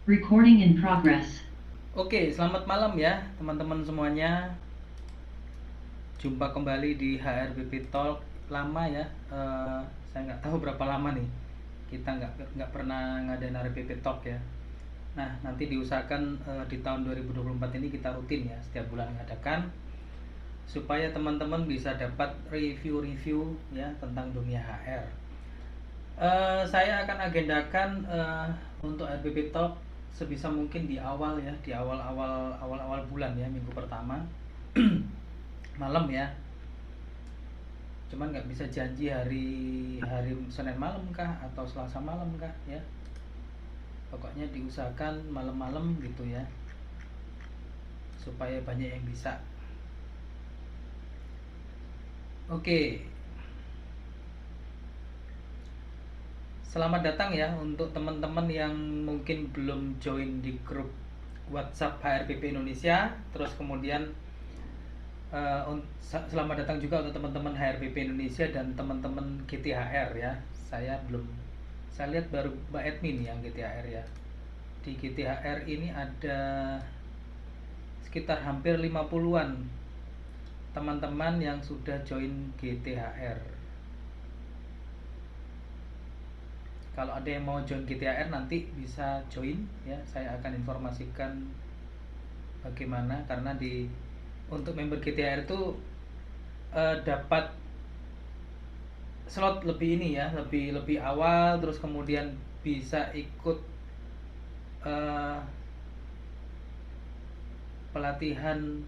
Recording in progress. Oke, selamat malam ya teman-teman semuanya. Jumpa kembali di HRBP Talk. Lama ya, saya nggak tahu berapa lama nih. Kita nggak pernah ngadain HRBP Talk ya. Nah, nanti diusahakan di tahun 2024 ini kita rutin ya, setiap bulan mengadakan supaya teman-teman bisa dapat review-review ya tentang dunia HR. Saya akan agendakan untuk RBP Talk sebisa mungkin di awal ya, di awal bulan ya, minggu pertama malam ya. Cuman nggak bisa janji hari hari Senin malam kah atau Selasa malam kah ya. Pokoknya diusahakan malam-malam gitu ya, supaya banyak yang bisa. Oke, selamat datang ya untuk teman-teman yang mungkin belum join di grup WhatsApp HRBP Indonesia. Terus kemudian selamat datang juga untuk teman-teman HRBP Indonesia dan teman-teman GTHR ya. Saya lihat baru Mbak Edmin yang GTHR ya. Di GTHR ini ada sekitar hampir 50-an teman-teman yang sudah join GTHR. Kalau ada yang mau join GTHR nanti bisa join ya. Saya akan informasikan bagaimana, karena untuk member GTHR itu dapat slot lebih ini ya, lebih lebih awal, terus kemudian bisa ikut eh, pelatihan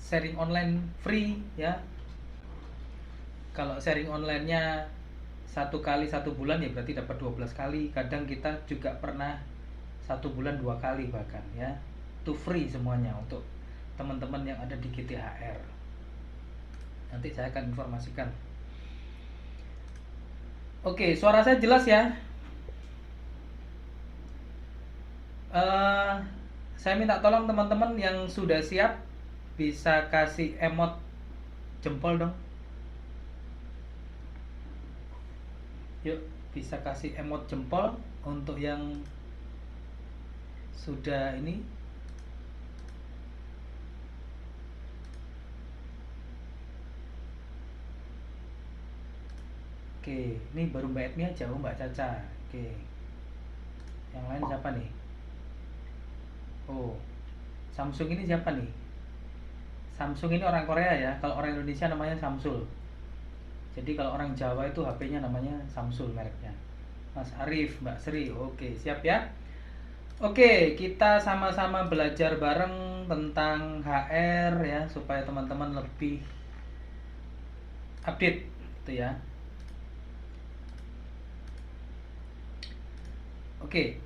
sharing online free ya. Kalau sharing onlinenya satu kali satu bulan ya berarti dapat 12 kali. Kadang kita juga pernah satu bulan 2 kali bahkan ya. Itu free semuanya untuk teman-teman yang ada di GTHR. Nanti saya akan informasikan. Oke, suara saya jelas ya. Eh, saya minta tolong teman-teman yang sudah siap bisa kasih emot jempol dong. Yuk, bisa kasih emot jempol untuk yang sudah ini. Oke, ini baru Mbak Edmi aja, Mbak Caca. Oke, yang lain siapa nih? Oh, Samsung ini siapa nih? Samsung ini orang Korea ya. Kalau orang Indonesia namanya Samsul. Jadi kalau orang Jawa itu HP-nya namanya Samsul mereknya. Mas Arif, Mbak Sri. Oke, siap ya. Oke, kita sama-sama belajar bareng tentang HR ya supaya teman-teman lebih update gitu ya. Oke.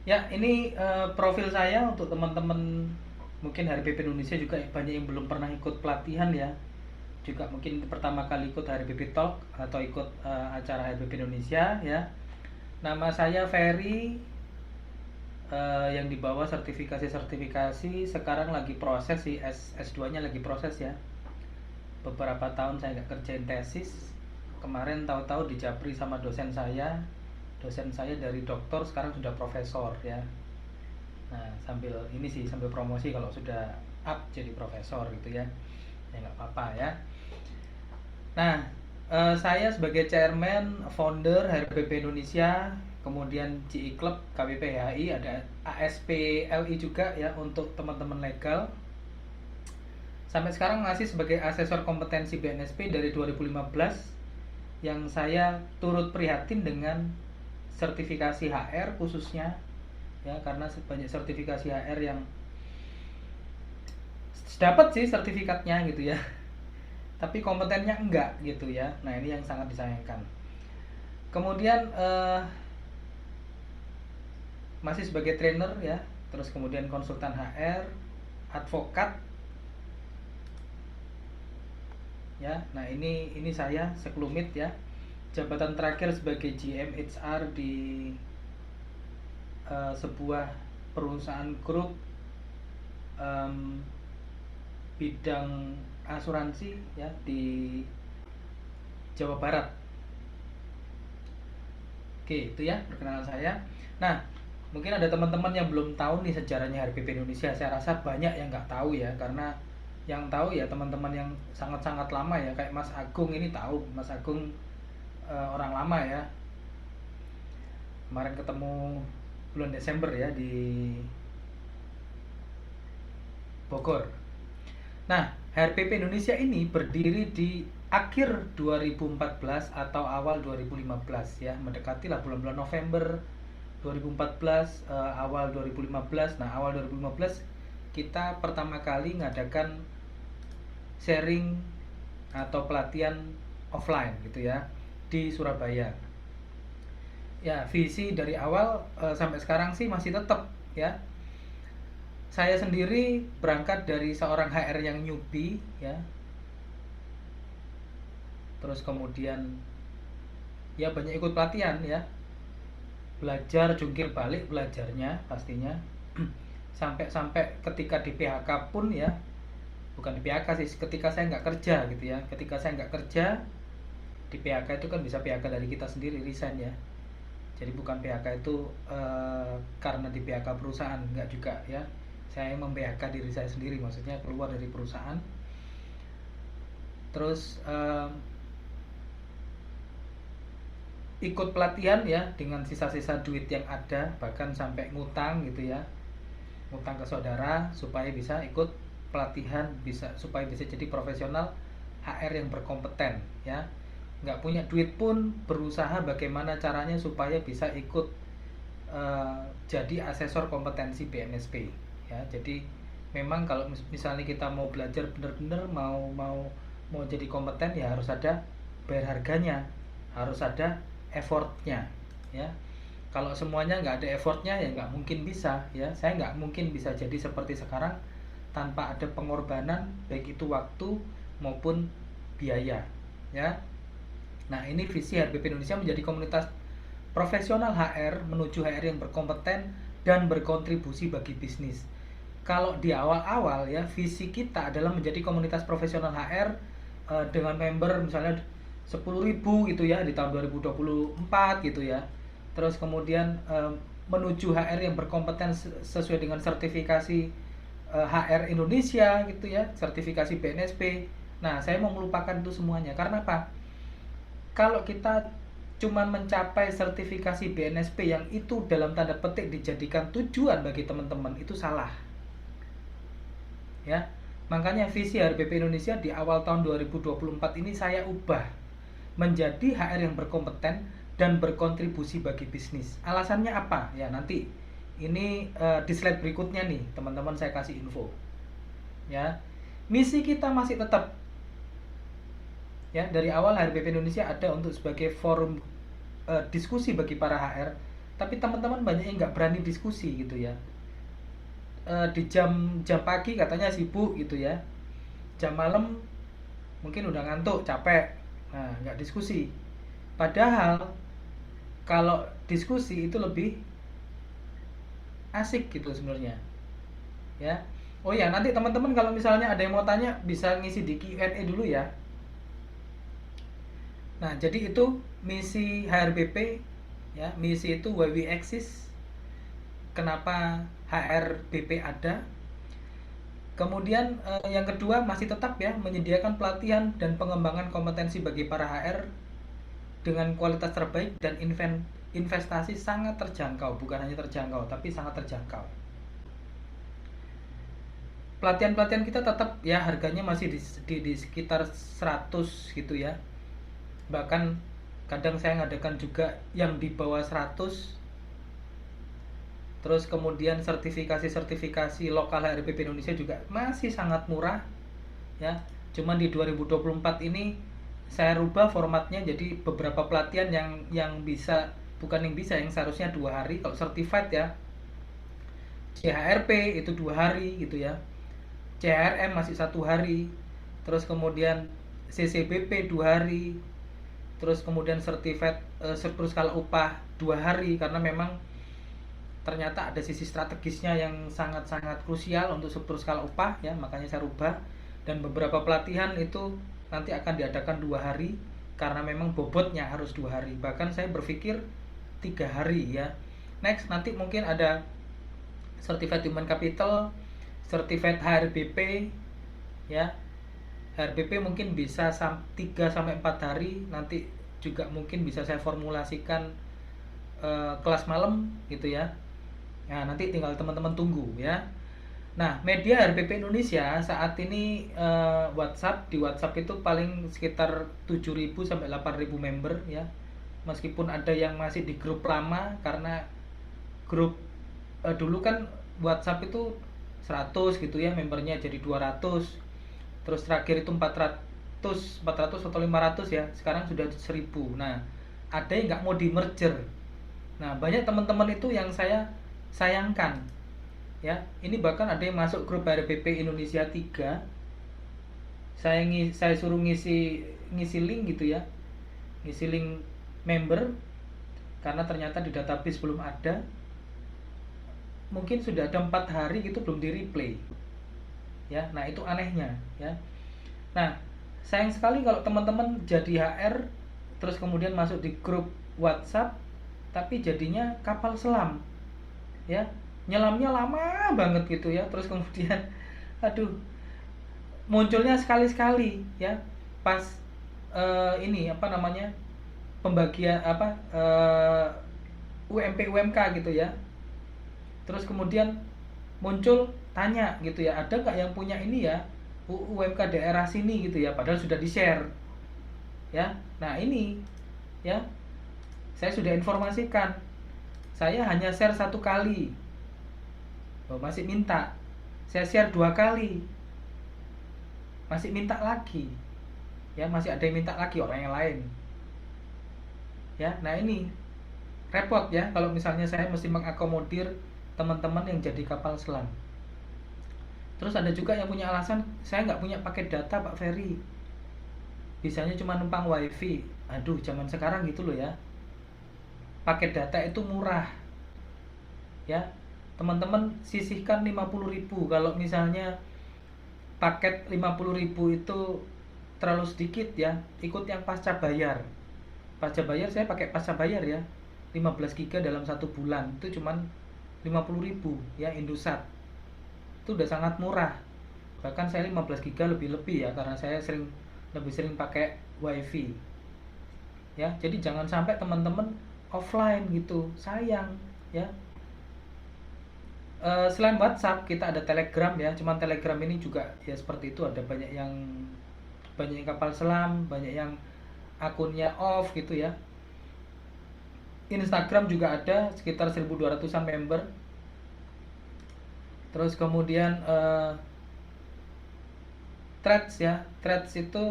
Ya, ini profil saya untuk teman-teman mungkin HRBP Indonesia juga banyak yang belum pernah ikut pelatihan ya. Juga mungkin pertama kali ikut HRBP Talk atau ikut acara HRBP Indonesia ya. Nama saya Ferry, yang dibawa sertifikasi sekarang lagi proses sih, S2-nya lagi proses ya. Beberapa tahun saya nggak kerjain tesis. Kemarin tahu-tahu dijabri sama dosen saya. Dosen saya dari doktor sekarang sudah profesor ya. Nah, sambil promosi kalau sudah up jadi profesor gitu ya. Ya nggak apa-apa ya. Nah, saya sebagai chairman, founder HRBP Indonesia, kemudian GI Club, KBPHI, ada ASPLI juga ya untuk teman-teman legal. Sampai sekarang masih sebagai asesor kompetensi BNSP dari 2015, yang saya turut prihatin dengan sertifikasi HR khususnya ya, karena banyak sertifikasi HR yang dapat sih sertifikatnya gitu ya, tapi kompetennya enggak gitu ya. Nah, ini yang sangat disayangkan. Kemudian masih sebagai trainer ya, terus kemudian konsultan HR, advokat ya. Nah, ini saya sekelumit ya. Jabatan terakhir sebagai GM HR di sebuah perusahaan grup em, bidang asuransi ya di Jawa Barat. Oke, itu ya perkenalan saya. Nah, mungkin ada teman-teman yang belum tahu nih sejarahnya HRBP Indonesia. Saya rasa banyak yang nggak tahu ya, karena yang tahu ya teman-teman yang sangat-sangat lama ya, kayak Mas Agung ini tahu. Mas Agung orang lama ya. Kemarin ketemu bulan Desember ya di Bogor. Nah, HRPP Indonesia ini berdiri di akhir 2014 atau awal 2015 ya, mendekati lah bulan-bulan November 2014, awal 2015. Nah, awal 2015 kita pertama kali ngadakan sharing atau pelatihan offline gitu ya di Surabaya. Ya, visi dari awal sampai sekarang sih masih tetap ya. Saya sendiri berangkat dari seorang HR yang newbie ya. Terus kemudian ya banyak ikut pelatihan ya. Belajar jungkir balik belajarnya pastinya. Sampai ketika di PHK pun ya, bukan di PHK sih, ketika saya nggak kerja gitu ya. Ketika saya nggak kerja di PHK itu kan bisa PHK dari kita sendiri, resign ya. Jadi bukan PHK itu karena di PHK perusahaan, nggak juga ya. Saya mem-PHK diri saya sendiri, maksudnya keluar dari perusahaan. Terus ikut pelatihan ya dengan sisa-sisa duit yang ada, bahkan sampai ngutang gitu ya, ngutang ke saudara supaya bisa ikut pelatihan, supaya bisa jadi profesional HR yang berkompeten ya. Nggak punya duit pun berusaha bagaimana caranya supaya bisa ikut jadi asesor kompetensi BNSP ya. Jadi memang kalau misalnya kita mau belajar benar-benar mau jadi kompeten ya harus ada bayar harganya, harus ada effortnya ya. Kalau semuanya nggak ada effortnya ya nggak mungkin bisa ya. Saya nggak mungkin bisa jadi seperti sekarang tanpa ada pengorbanan, baik itu waktu maupun biaya ya. Nah, ini visi HRBP Indonesia menjadi komunitas profesional HR menuju HR yang berkompeten dan berkontribusi bagi bisnis. Kalau di awal-awal ya, visi kita adalah menjadi komunitas profesional HR dengan member misalnya 10.000 gitu ya di tahun 2024 gitu ya. Terus kemudian menuju HR yang berkompeten sesuai dengan sertifikasi HR Indonesia gitu ya, sertifikasi BNSP. Nah, saya mau melupakan itu semuanya. Karena apa? Kalau kita cuman mencapai sertifikasi BNSP yang itu dalam tanda petik dijadikan tujuan bagi teman-teman, itu salah. Ya. Makanya visi HRBP Indonesia di awal tahun 2024 ini saya ubah menjadi HR yang berkompeten dan berkontribusi bagi bisnis. Alasannya apa? Ya nanti ini di slide berikutnya nih, teman-teman saya kasih info. Ya. Misi kita masih tetap ya, dari awal HRBP Indonesia ada untuk sebagai forum diskusi bagi para HR, tapi teman-teman banyak yang nggak berani diskusi gitu ya. Di jam pagi katanya sibuk gitu ya, jam malam mungkin udah ngantuk capek, nah nggak diskusi. Padahal kalau diskusi itu lebih asik gitu sebenarnya ya. Oh ya, nanti teman-teman kalau misalnya ada yang mau tanya bisa ngisi di Q&A dulu ya. Nah, jadi itu misi HRBP ya. Misi itu why we exist. Kenapa HRBP ada? Kemudian yang kedua masih tetap ya, menyediakan pelatihan dan pengembangan kompetensi bagi para HR dengan kualitas terbaik dan investasi sangat terjangkau, bukan hanya terjangkau tapi sangat terjangkau. Pelatihan-pelatihan kita tetap ya harganya masih di sekitar 100 gitu ya. Bahkan kadang saya ngadakan juga yang di bawah 100. Terus kemudian sertifikasi lokal HRBP Indonesia juga masih sangat murah ya. Cuman di 2024 ini saya rubah formatnya jadi beberapa pelatihan yang bisa, bukan yang bisa, yang seharusnya 2 hari kalau certified ya. CHRP itu 2 hari gitu ya. CHRM masih 1 hari. Terus kemudian CCBP 2 hari. Terus kemudian sertifikat surplus skala upah 2 hari, karena memang ternyata ada sisi strategisnya yang sangat-sangat krusial untuk struktur skala upah ya, makanya saya rubah. Dan beberapa pelatihan itu nanti akan diadakan 2 hari karena memang bobotnya harus 2 hari. Bahkan saya berpikir 3 hari ya. Next nanti mungkin ada Certified Human Capital, Certified HRBP ya. HRBP mungkin bisa 3 sampai 4 hari, nanti juga mungkin bisa saya formulasikan kelas malam gitu ya. Nah, nanti tinggal teman-teman tunggu ya. Nah, media HRBP Indonesia saat ini WhatsApp, di WhatsApp itu paling sekitar 7.000 sampai 8.000 member ya. Meskipun ada yang masih di grup lama karena grup dulu kan WhatsApp itu 100 gitu ya, membernya jadi 200. Terus terakhir itu 400 atau 500 ya. Sekarang sudah 1.000. Nah, ada yang nggak mau di merger. Nah, banyak teman-teman itu yang saya sayangkan ya. Ini bahkan ada yang masuk grup HRBP Indonesia 3. Saya suruh ngisi link gitu ya. Ngisi link member karena ternyata di database belum ada. Mungkin sudah ada 4 hari gitu belum di replay. Ya, nah itu anehnya ya. Nah, sayang sekali kalau teman-teman jadi HR terus kemudian masuk di grup WhatsApp tapi jadinya kapal selam ya, nyelamnya lama banget gitu ya, terus kemudian aduh, munculnya sekali-sekali ya pas ini apa namanya, pembagian apa UMP UMK gitu ya, terus kemudian muncul tanya gitu ya, ada nggak yang punya ini ya UMK daerah sini gitu ya, padahal sudah di share ya. Nah ini ya, saya sudah informasikan, saya hanya share 1 kali. Oh, masih minta. Saya share 2 kali. Masih minta lagi. Ya, masih ada yang minta lagi orang yang lain. Ya, nah ini repot ya kalau misalnya saya mesti mengakomodir teman-teman yang jadi kapal selam. Terus ada juga yang punya alasan, saya nggak punya paket data Pak Ferry, bisanya cuma numpang wifi. Aduh, zaman sekarang gitu loh ya, paket data itu murah ya. Teman-teman sisihkan 50.000. Kalau misalnya paket 50.000 itu terlalu sedikit ya, ikut yang pasca bayar. Pasca bayar saya pakai pasca bayar ya, 15 GB dalam 1 bulan itu cuman 50.000 ya, Indosat. Itu udah sangat murah. Bahkan saya 15 GB lebih-lebih ya, karena saya lebih sering pakai wifi ya. Jadi jangan sampai teman-teman offline gitu, sayang ya. Selain WhatsApp kita ada Telegram ya, cuman Telegram ini juga ya seperti itu, ada banyak yang kapal selam, banyak yang akunnya off gitu ya. Instagram juga ada sekitar 1.200-an member. Terus kemudian Threads ya, Threads itu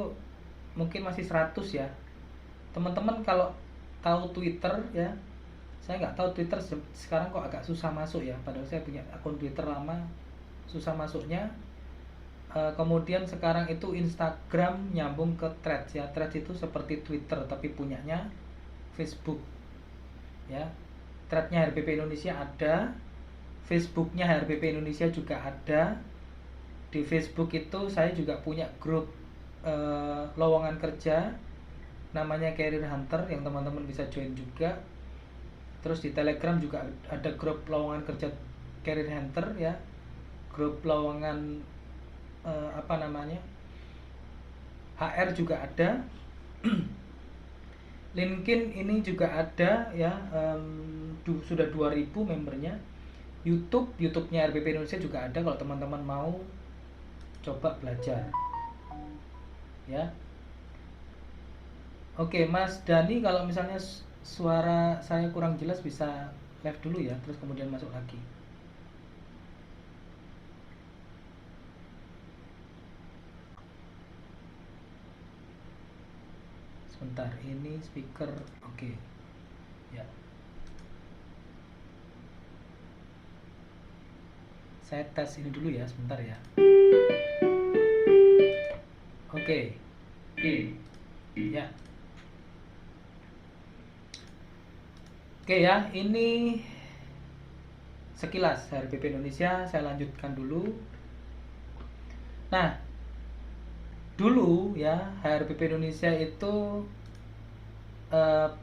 mungkin masih 100 ya. Teman-teman kalau tahu Twitter ya, saya nggak tahu Twitter sekarang kok agak susah masuk ya, padahal saya punya akun Twitter lama, susah masuknya. Kemudian sekarang itu Instagram nyambung ke Threads ya. Threads itu seperti Twitter tapi punyanya Facebook ya. Threadnya HRBP Indonesia ada, Facebooknya HRBP Indonesia juga ada. Di Facebook itu saya juga punya grup lowongan kerja namanya Career Hunter yang teman-teman bisa join juga. Terus di Telegram juga ada grup lowongan kerja Career Hunter ya, grup lowongan apa namanya, HR juga ada. LinkedIn ini juga ada ya, sudah 2.000 membernya. YouTube-nya RBP Indonesia juga ada kalau teman-teman mau coba belajar ya. Oke Mas Dani, kalau misalnya suara saya kurang jelas bisa live dulu ya, terus kemudian masuk lagi. Sebentar, ini speaker oke ya. Saya tes ini dulu ya, sebentar ya. Oke. Ya. Oke ya, ini sekilas HRBP Indonesia saya lanjutkan dulu. Nah, dulu ya HRBP Indonesia itu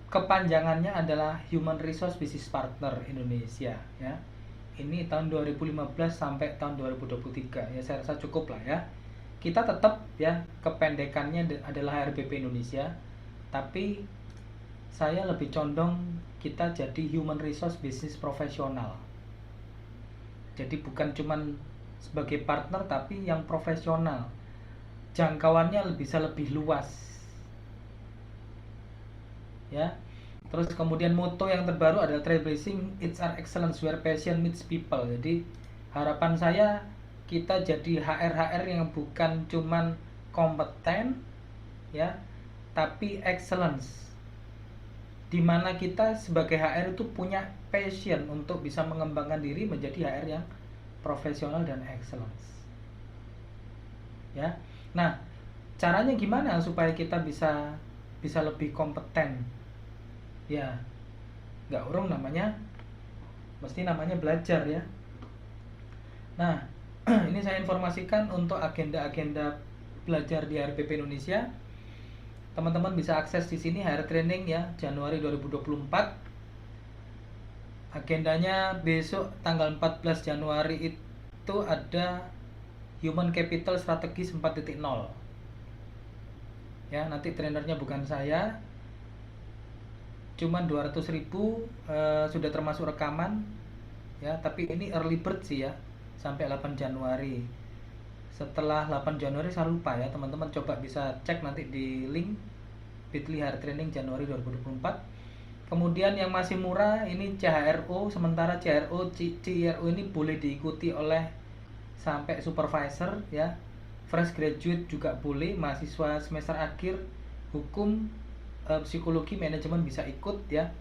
kepanjangannya adalah Human Resource Business Partner Indonesia ya. Ini tahun 2015 sampai tahun 2023 ya, saya rasa cukup lah ya. Kita tetap ya kependekannya adalah HRBP Indonesia, tapi saya lebih condong kita jadi Human Resource Business Profesional. Jadi bukan cuman sebagai partner tapi yang profesional. Jangkauannya bisa lebih luas. Ya. Terus kemudian moto yang terbaru adalah Trailblazing HR Excellence where passion meets people. Jadi harapan saya kita jadi HR yang bukan cuman kompeten ya, tapi excellence. Dimana kita sebagai HR itu punya passion untuk bisa mengembangkan diri menjadi HR yang profesional dan excellence. Ya. Nah, caranya gimana supaya kita bisa lebih kompeten? Ya, nggak urung namanya, mesti namanya belajar ya. Nah, ini saya informasikan untuk agenda-agenda belajar di HRBP Indonesia. Teman-teman bisa akses di sini HR Training ya, Januari 2024. Agendanya besok tanggal 14 Januari itu ada Human Capital Strategis 4.0. Ya, nanti trainernya bukan saya. Cuman 200.000 sudah termasuk rekaman ya, tapi ini early bird sih ya, sampai 8 Januari. Setelah 8 Januari saya lupa ya, teman-teman coba bisa cek nanti di link bit.ly HR Training Januari 2024. Kemudian yang masih murah ini CHRO, sementara CRO ini boleh diikuti oleh sampai supervisor ya. Fresh graduate juga boleh, mahasiswa semester akhir hukum, psikologi, manajemen bisa ikut ya.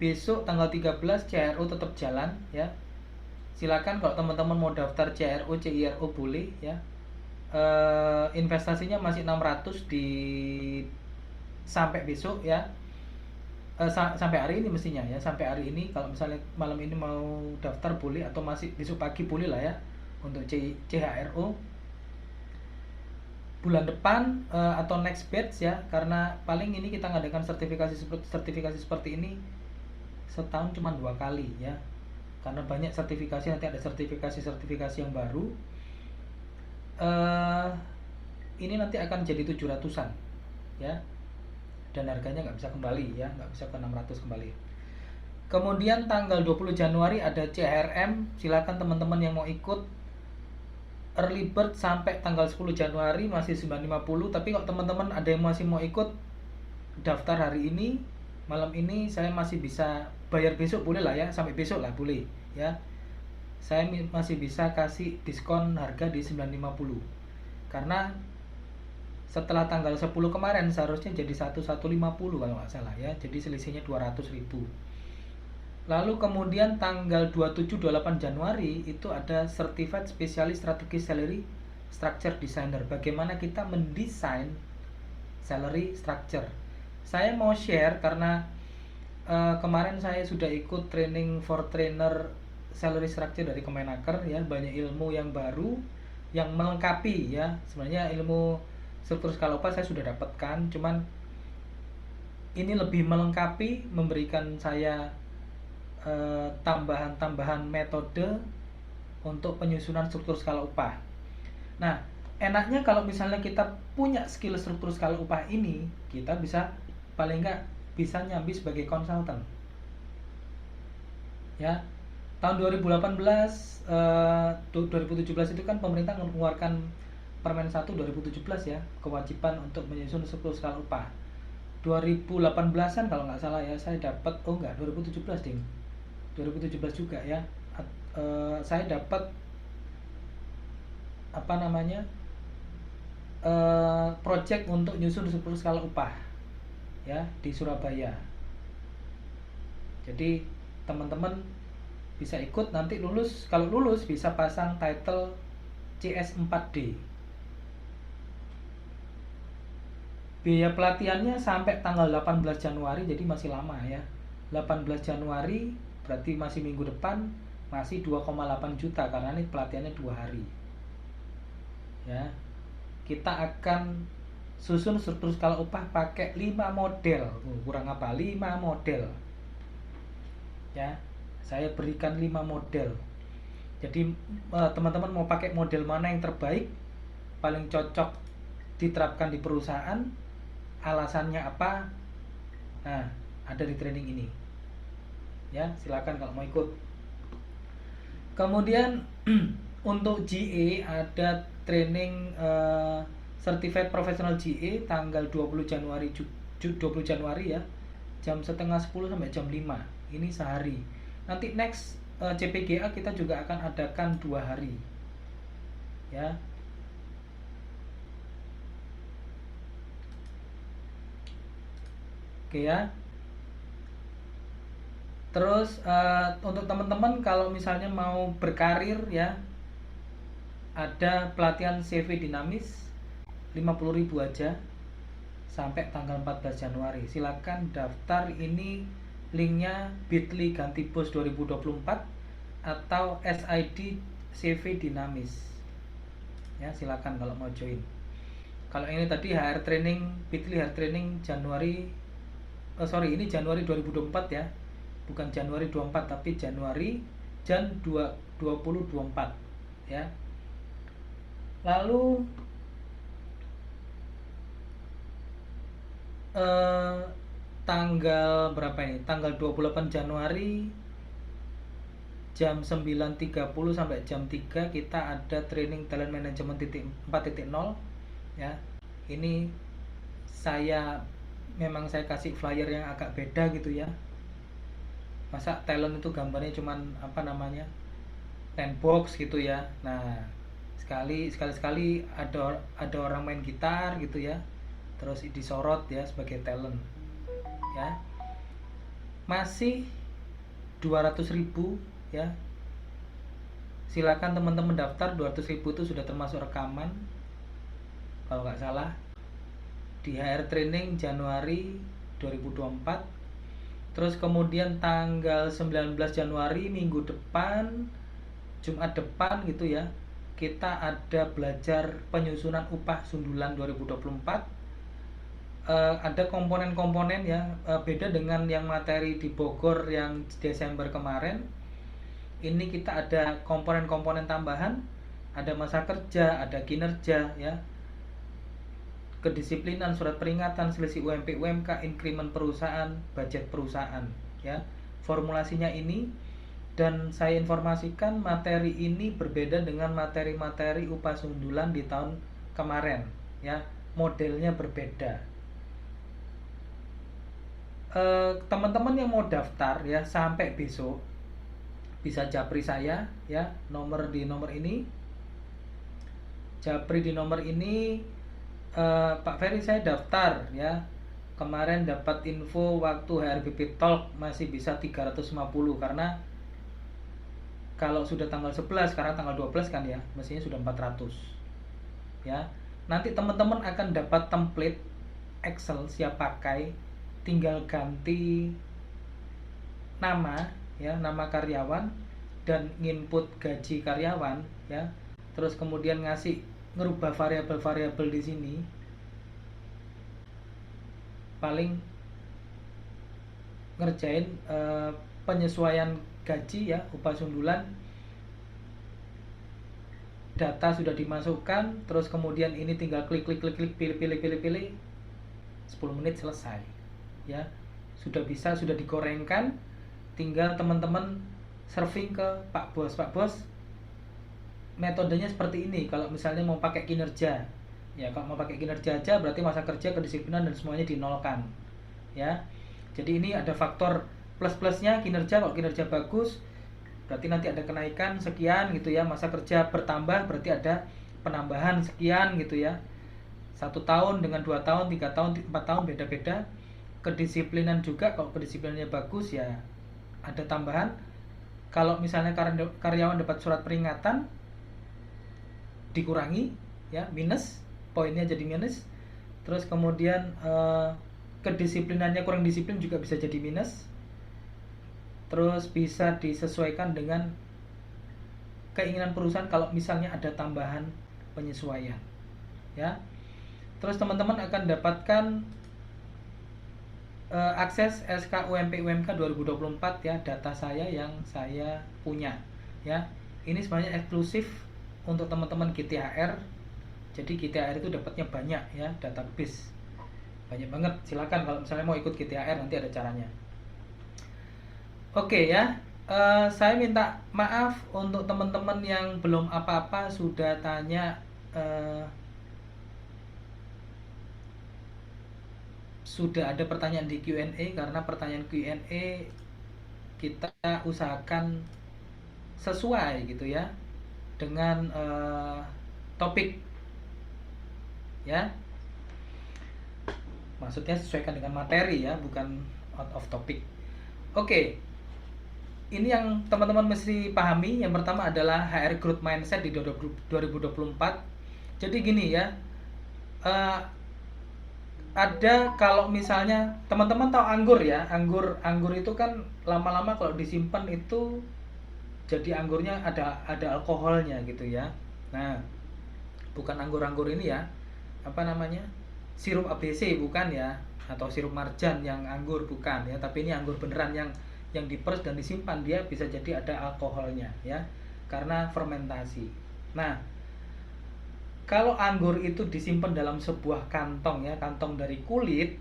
Besok tanggal 13 CRO tetap jalan ya. Silakan kalau teman-teman mau daftar CRO, CIRO boleh ya. Investasinya masih 600 di sampai besok ya. Sampai hari ini mestinya ya, sampai hari ini. Kalau misalnya malam ini mau daftar boleh, atau masih besok pagi boleh lah ya untuk CHRO. Bulan depan atau next batch ya, karena paling ini kita ngadakan sertifikasi seperti ini setahun cuma 2 kali ya, karena banyak sertifikasi, nanti ada sertifikasi yang baru. Ini nanti akan jadi 700-an ya, dan harganya nggak bisa kembali ya, nggak bisa ke 600 kembali. Kemudian tanggal 20 Januari ada CRM, silakan teman-teman yang mau ikut. Early bird sampai tanggal 10 Januari masih 950, tapi kalau teman-teman ada yang masih mau ikut daftar hari ini, malam ini, saya masih bisa bayar besok boleh lah ya, sampai besok lah boleh ya. Saya masih bisa kasih diskon harga di 950, karena setelah tanggal 10 kemarin seharusnya jadi 1150 kalau nggak salah ya, jadi selisihnya 200.000. Lalu kemudian tanggal 27-28 Januari itu ada Certified Specialist Strategic Salary Structure Designer. Bagaimana kita mendesain salary structure. Saya mau share karena kemarin saya sudah ikut training for trainer salary structure dari Kemenaker ya, banyak ilmu yang baru yang melengkapi ya. Sebenarnya ilmu struktur skala upah saya sudah dapatkan, cuman ini lebih melengkapi, memberikan saya tambahan metode untuk penyusunan struktur skala upah. Nah, enaknya kalau misalnya kita punya skill struktur skala upah ini, kita bisa paling nggak bisa nyambi sebagai konsultan. Ya, tahun 2018, 2017 itu kan pemerintah mengeluarkan Permen 1 2017 ya, kewajiban untuk menyusun struktur skala upah. 2018-an kalau nggak salah ya, saya dapat, 2017 ding. 2017 juga ya, saya dapat project untuk nyusun struktur skala upah ya di Surabaya. Jadi teman-teman bisa ikut, nanti lulus, kalau lulus bisa pasang title CS4D. Biaya pelatihannya sampai tanggal 18 Januari, jadi masih lama ya. 18 Januari berarti masih minggu depan, masih 2,8 juta karena ini pelatihannya 2 hari ya. Kita akan susun struktur skala upah pakai 5 model. Kurang apa? 5 model ya. Saya berikan 5 model. Jadi teman-teman mau pakai model mana yang terbaik, paling cocok diterapkan di perusahaan, alasannya apa, nah ada di training ini ya. Silakan kalau mau ikut. Kemudian untuk GA ada training Certified Professional GA tanggal 20 Januari ya, jam setengah 10 sampai jam 5. Ini sehari. Nanti next CPGA kita juga akan adakan 2 hari ya. Oke ya. Terus untuk teman-teman kalau misalnya mau berkarir ya, ada pelatihan CV dinamis 50.000 aja sampai tanggal 14 Januari. Silakan daftar, ini linknya bit.ly ganti bos 2024 atau SID CV dinamis ya. Silakan kalau mau join. Kalau ini tadi HR training, bit.ly HR training Januari ini Januari 2024 ya, bukan Januari 24 tapi Januari Jan 2024 ya. Lalu tanggal berapa ini? Tanggal 28 Januari jam 9.30 sampai jam 3 kita ada training talent management 4.0 ya. Ini memang saya kasih flyer yang agak beda gitu ya. Masa talent itu gambarnya cuman landbox gitu ya. Nah, sekali ada orang main gitar gitu ya, terus disorot ya sebagai talent ya. Masih 200.000 ya. Silakan teman-teman daftar. 200.000 itu sudah termasuk rekaman kalau nggak salah di HR training Januari 2024. Terus kemudian tanggal 19 Januari minggu depan, Jumat depan gitu ya, kita ada belajar penyusunan upah sundulan 2024. Ada komponen-komponen ya, beda dengan yang materi di Bogor yang Desember kemarin. Ini kita ada komponen-komponen tambahan, ada masa kerja, ada kinerja ya, kedisiplinan, surat peringatan, selisih UMP UMK, increment perusahaan, budget perusahaan ya. Formulasinya ini, dan saya informasikan materi ini berbeda dengan materi-materi upah sundulan di tahun kemarin ya, modelnya berbeda. Teman-teman yang mau daftar ya sampai besok bisa japri saya ya, di nomor ini, japri di nomor ini. Pak Ferry, saya daftar ya, kemarin dapat info waktu HRBP Talk masih bisa 350, karena kalau sudah tanggal 11 sekarang tanggal 12 kan ya, mestinya sudah 400 ya. Nanti teman-teman akan dapat template Excel siap pakai, tinggal ganti nama ya, nama karyawan dan input gaji karyawan ya. Terus kemudian ngerubah variabel-variabel di sini. Paling ngerjain penyesuaian gaji ya, upah sundulan. Data sudah dimasukkan, terus kemudian ini tinggal klik pilih 10 menit selesai ya. Sudah digorengkan, tinggal teman-teman surfing ke Pak Bos. Metodenya seperti ini kalau misalnya mau pakai kinerja ya. Kalau mau pakai kinerja aja berarti masa kerja, kedisiplinan dan semuanya dinolkan ya. Jadi ini ada faktor plus-plusnya kinerja. Kalau kinerja bagus berarti nanti ada kenaikan sekian gitu ya. Masa kerja bertambah berarti ada penambahan sekian gitu ya. 1 tahun dengan 2 tahun, 3 tahun, 4 tahun beda-beda. Kedisiplinan juga, kalau kedisiplinannya bagus ya ada tambahan. Kalau misalnya karyawan dapat surat peringatan dikurangi ya, minus, poinnya jadi minus. Terus kemudian kedisiplinannya kurang disiplin juga bisa jadi minus. Terus bisa disesuaikan dengan keinginan perusahaan kalau misalnya ada tambahan penyesuaian, ya. Terus teman-teman akan dapatkan akses SK UMP UMK 2024 ya, data saya yang saya punya ya. Ini sebenarnya eksklusif untuk teman-teman GTHR. Jadi GTHR itu dapatnya banyak ya, database banyak banget. Silakan kalau misalnya mau ikut GTHR, nanti ada caranya. Oke ya, saya minta maaf untuk teman-teman yang belum apa-apa sudah tanya. Sudah ada pertanyaan di Q&A, karena pertanyaan Q&A kita usahakan sesuai gitu ya dengan topik ya, maksudnya sesuaikan dengan materi ya, bukan out of topic. Oke, ini yang teman-teman mesti pahami. Yang pertama adalah HR growth mindset di 2024. Jadi gini ya, ada, kalau misalnya teman-teman tahu anggur ya, anggur itu kan lama-lama kalau disimpan itu jadi anggurnya ada alkoholnya gitu ya. Nah, bukan anggur-anggur ini ya, apa namanya, sirup ABC bukan ya, atau sirup marjan yang anggur bukan ya, tapi ini anggur beneran yang diperes dan disimpan, dia bisa jadi ada alkoholnya ya, karena fermentasi. Nah, kalau anggur itu disimpan dalam sebuah kantong ya, kantong dari kulit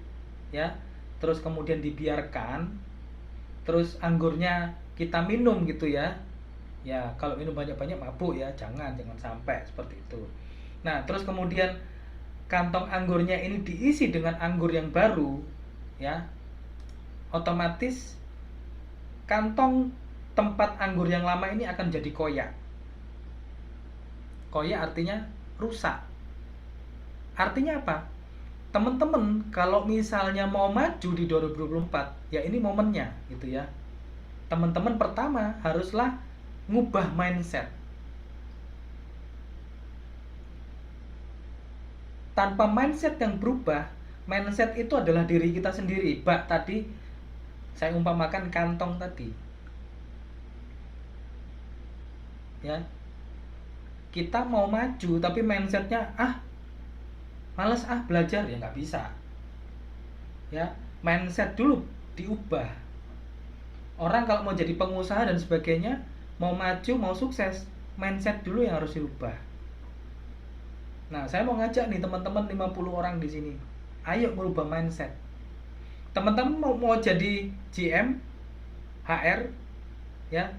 ya, terus kemudian dibiarkan, terus anggurnya kita minum gitu ya. Ya, kalau minum banyak-banyak mabuk ya, jangan sampai seperti itu. Nah, terus kemudian kantong anggurnya ini diisi dengan anggur yang baru ya, otomatis kantong tempat anggur yang lama ini akan jadi koyak. Koyak artinya rusak. Artinya apa? Teman-teman kalau misalnya mau maju di 2024, ya ini momennya gitu ya. Teman-teman pertama haruslah ngubah mindset. Tanpa mindset yang berubah, mindset itu adalah diri kita sendiri. Bak tadi saya umpamakan kantong tadi. Ya. Kita mau maju tapi mindsetnya males belajar, ya nggak bisa. Ya, mindset dulu diubah. Orang kalau mau jadi pengusaha dan sebagainya, mau maju, mau sukses, mindset dulu yang harus diubah. Nah, saya mau ngajak nih teman-teman 50 orang di sini. Ayo merubah mindset. Teman-teman mau jadi GM, HR, ya,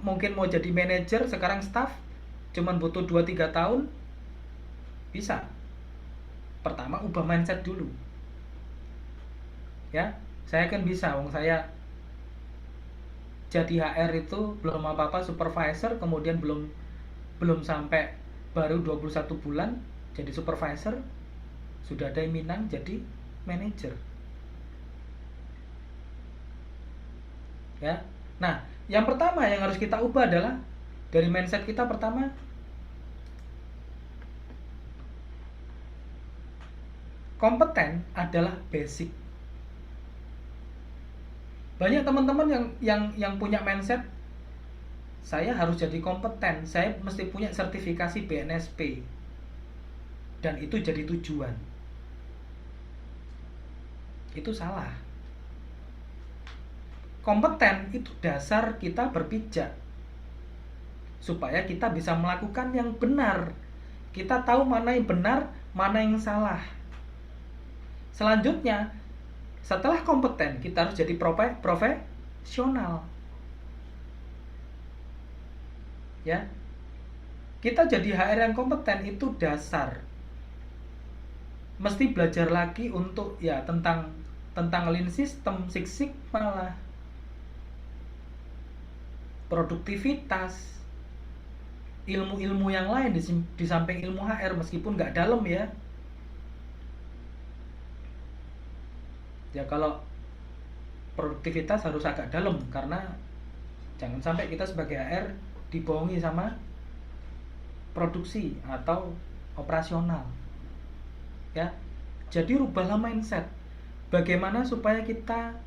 mungkin mau jadi manajer, sekarang staff, cuman butuh 2-3 tahun, bisa. Pertama ubah mindset dulu. Ya, saya kan bisa, wong saya jadi HR itu belum apa-apa, supervisor, kemudian belum sampai baru 21 bulan jadi supervisor, sudah ada yang minang jadi manajer. Ya. Nah, yang pertama yang harus kita ubah adalah dari mindset kita. Pertama, kompeten adalah basic. Banyak teman-teman yang punya mindset saya harus jadi kompeten, saya mesti punya sertifikasi BNSP, dan itu jadi tujuan. Itu salah. Kompeten itu dasar kita berpijak, supaya kita bisa melakukan yang benar. Kita tahu mana yang benar, mana yang salah. Selanjutnya, setelah kompeten, kita harus jadi profesional. Ya, kita jadi HR yang kompeten itu dasar. Mesti belajar lagi untuk ya tentang Lean System, Six Sigma lah, produktivitas, ilmu-ilmu yang lain di samping ilmu HR, meskipun nggak dalam ya. Ya, kalau produktivitas harus agak dalam, karena jangan sampai kita sebagai HR dibohongi sama produksi atau operasional. Ya. Jadi rubahlah mindset. Bagaimana supaya kita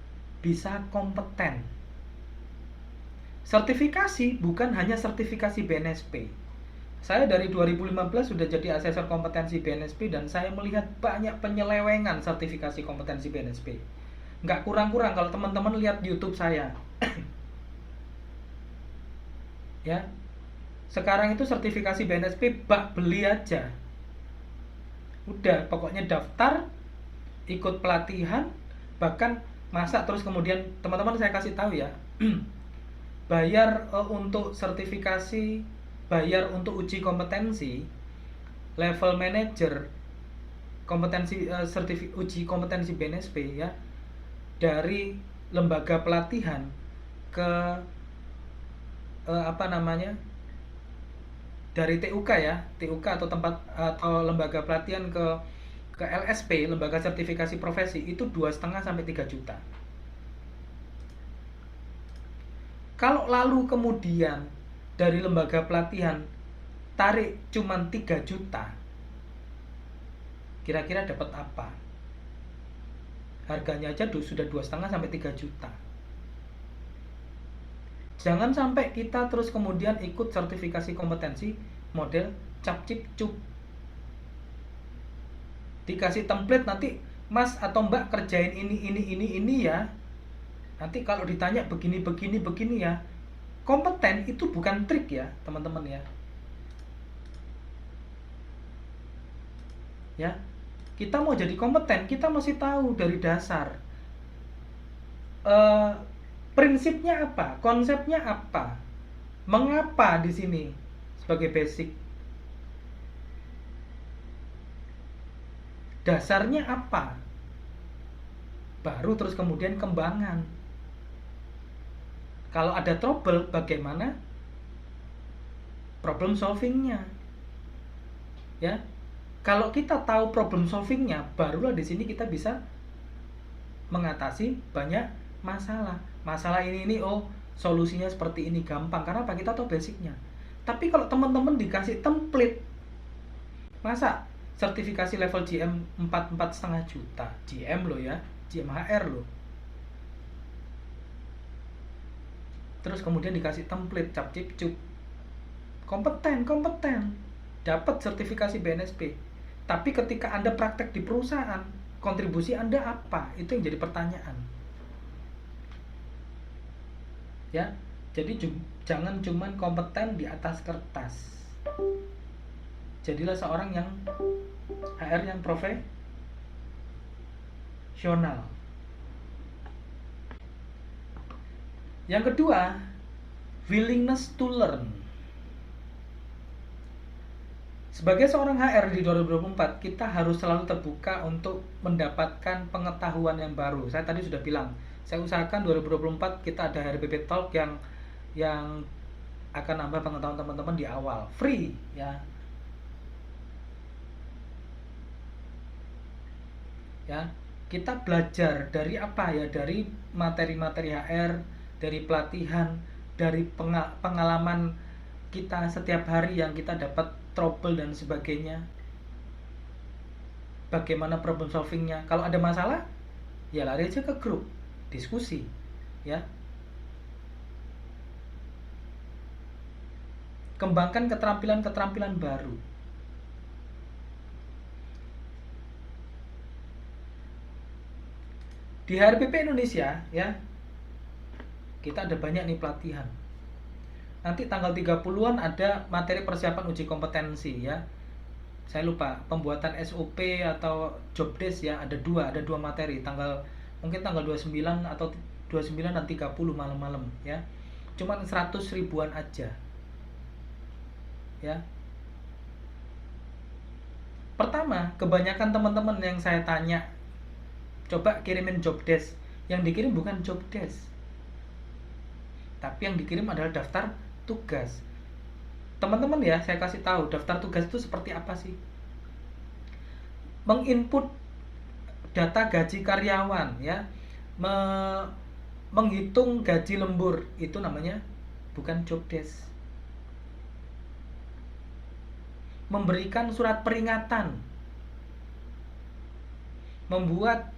bisa kompeten. Sertifikasi bukan hanya sertifikasi BNSP. Saya dari 2015 sudah jadi asesor kompetensi BNSP dan saya melihat banyak penyelewengan sertifikasi kompetensi BNSP. Nggak kurang-kurang kalau teman-teman lihat YouTube saya. Ya, sekarang itu sertifikasi BNSP bak beli aja. Udah, pokoknya daftar, ikut pelatihan, bahkan masa terus kemudian teman-teman saya kasih tahu ya. Bayar untuk sertifikasi, bayar untuk uji kompetensi level manager kompetensi uji kompetensi BNSP ya, dari lembaga pelatihan ke dari TUK ya, TUK atau tempat atau lembaga pelatihan ke LSP, lembaga sertifikasi profesi, itu 2,5 sampai 3 juta. Kalau lalu kemudian dari lembaga pelatihan tarik cuman 3 juta, kira-kira dapat apa? Harganya aja sudah 2,5 sampai 3 juta. Jangan sampai kita terus kemudian ikut sertifikasi kompetensi model cap cip cup. Dikasih template nanti, Mas atau Mbak kerjain ini ya. Nanti kalau ditanya begini ya. Kompeten itu bukan trik ya, teman-teman ya. Ya. Kita mau jadi kompeten, kita mesti tahu dari dasar. Prinsipnya apa? Konsepnya apa? Mengapa di sini sebagai basic? Dasarnya apa? Baru terus kemudian kembangan. Kalau ada trouble, bagaimana problem solvingnya? Ya, kalau kita tahu problem solvingnya, barulah di sini kita bisa mengatasi banyak masalah. Masalah ini solusinya seperti ini, gampang. Karena apa? Kita tahu basicnya. Tapi kalau teman-teman dikasih template, masa sertifikasi level GM 4,5 juta, GM loh ya, GM HR loh. Terus kemudian dikasih template cap cip cup, kompeten, dapat sertifikasi BNSP. Tapi ketika Anda praktek di perusahaan, kontribusi Anda apa? Itu yang jadi pertanyaan. Ya, jadi jangan cuman kompeten di atas kertas. Jadilah seorang yang HR yang profesional. Yang kedua, willingness to learn. Sebagai seorang HR di 2024, kita harus selalu terbuka untuk mendapatkan pengetahuan yang baru. Saya tadi sudah bilang, saya usahakan 2024 kita ada HRBP Talk yang akan nambah pengetahuan teman-teman di awal, free ya. Ya, kita belajar dari apa ya? Dari materi-materi HR, dari pelatihan, dari pengalaman kita setiap hari yang kita dapat trouble dan sebagainya. Bagaimana problem solvingnya? Kalau ada masalah, ya lari aja ke grup diskusi, ya. Kembangkan keterampilan-keterampilan baru. Di HRBP Indonesia, ya, kita ada banyak nih pelatihan. Nanti tanggal 30-an ada materi persiapan uji kompetensi ya. Saya lupa, pembuatan SOP atau job desk ya, ada dua materi, mungkin tanggal 29 atau 29 dan 30 malam-malam ya. Cuman 100 ribuan aja. Ya. Pertama, kebanyakan teman-teman yang saya tanya, coba kirimin job desk. Yang dikirim bukan job desk, tapi yang dikirim adalah daftar tugas. Teman-teman ya, saya kasih tahu daftar tugas itu seperti apa sih. Menginput data gaji karyawan ya, menghitung gaji lembur, itu namanya bukan job desk. Memberikan surat peringatan, membuat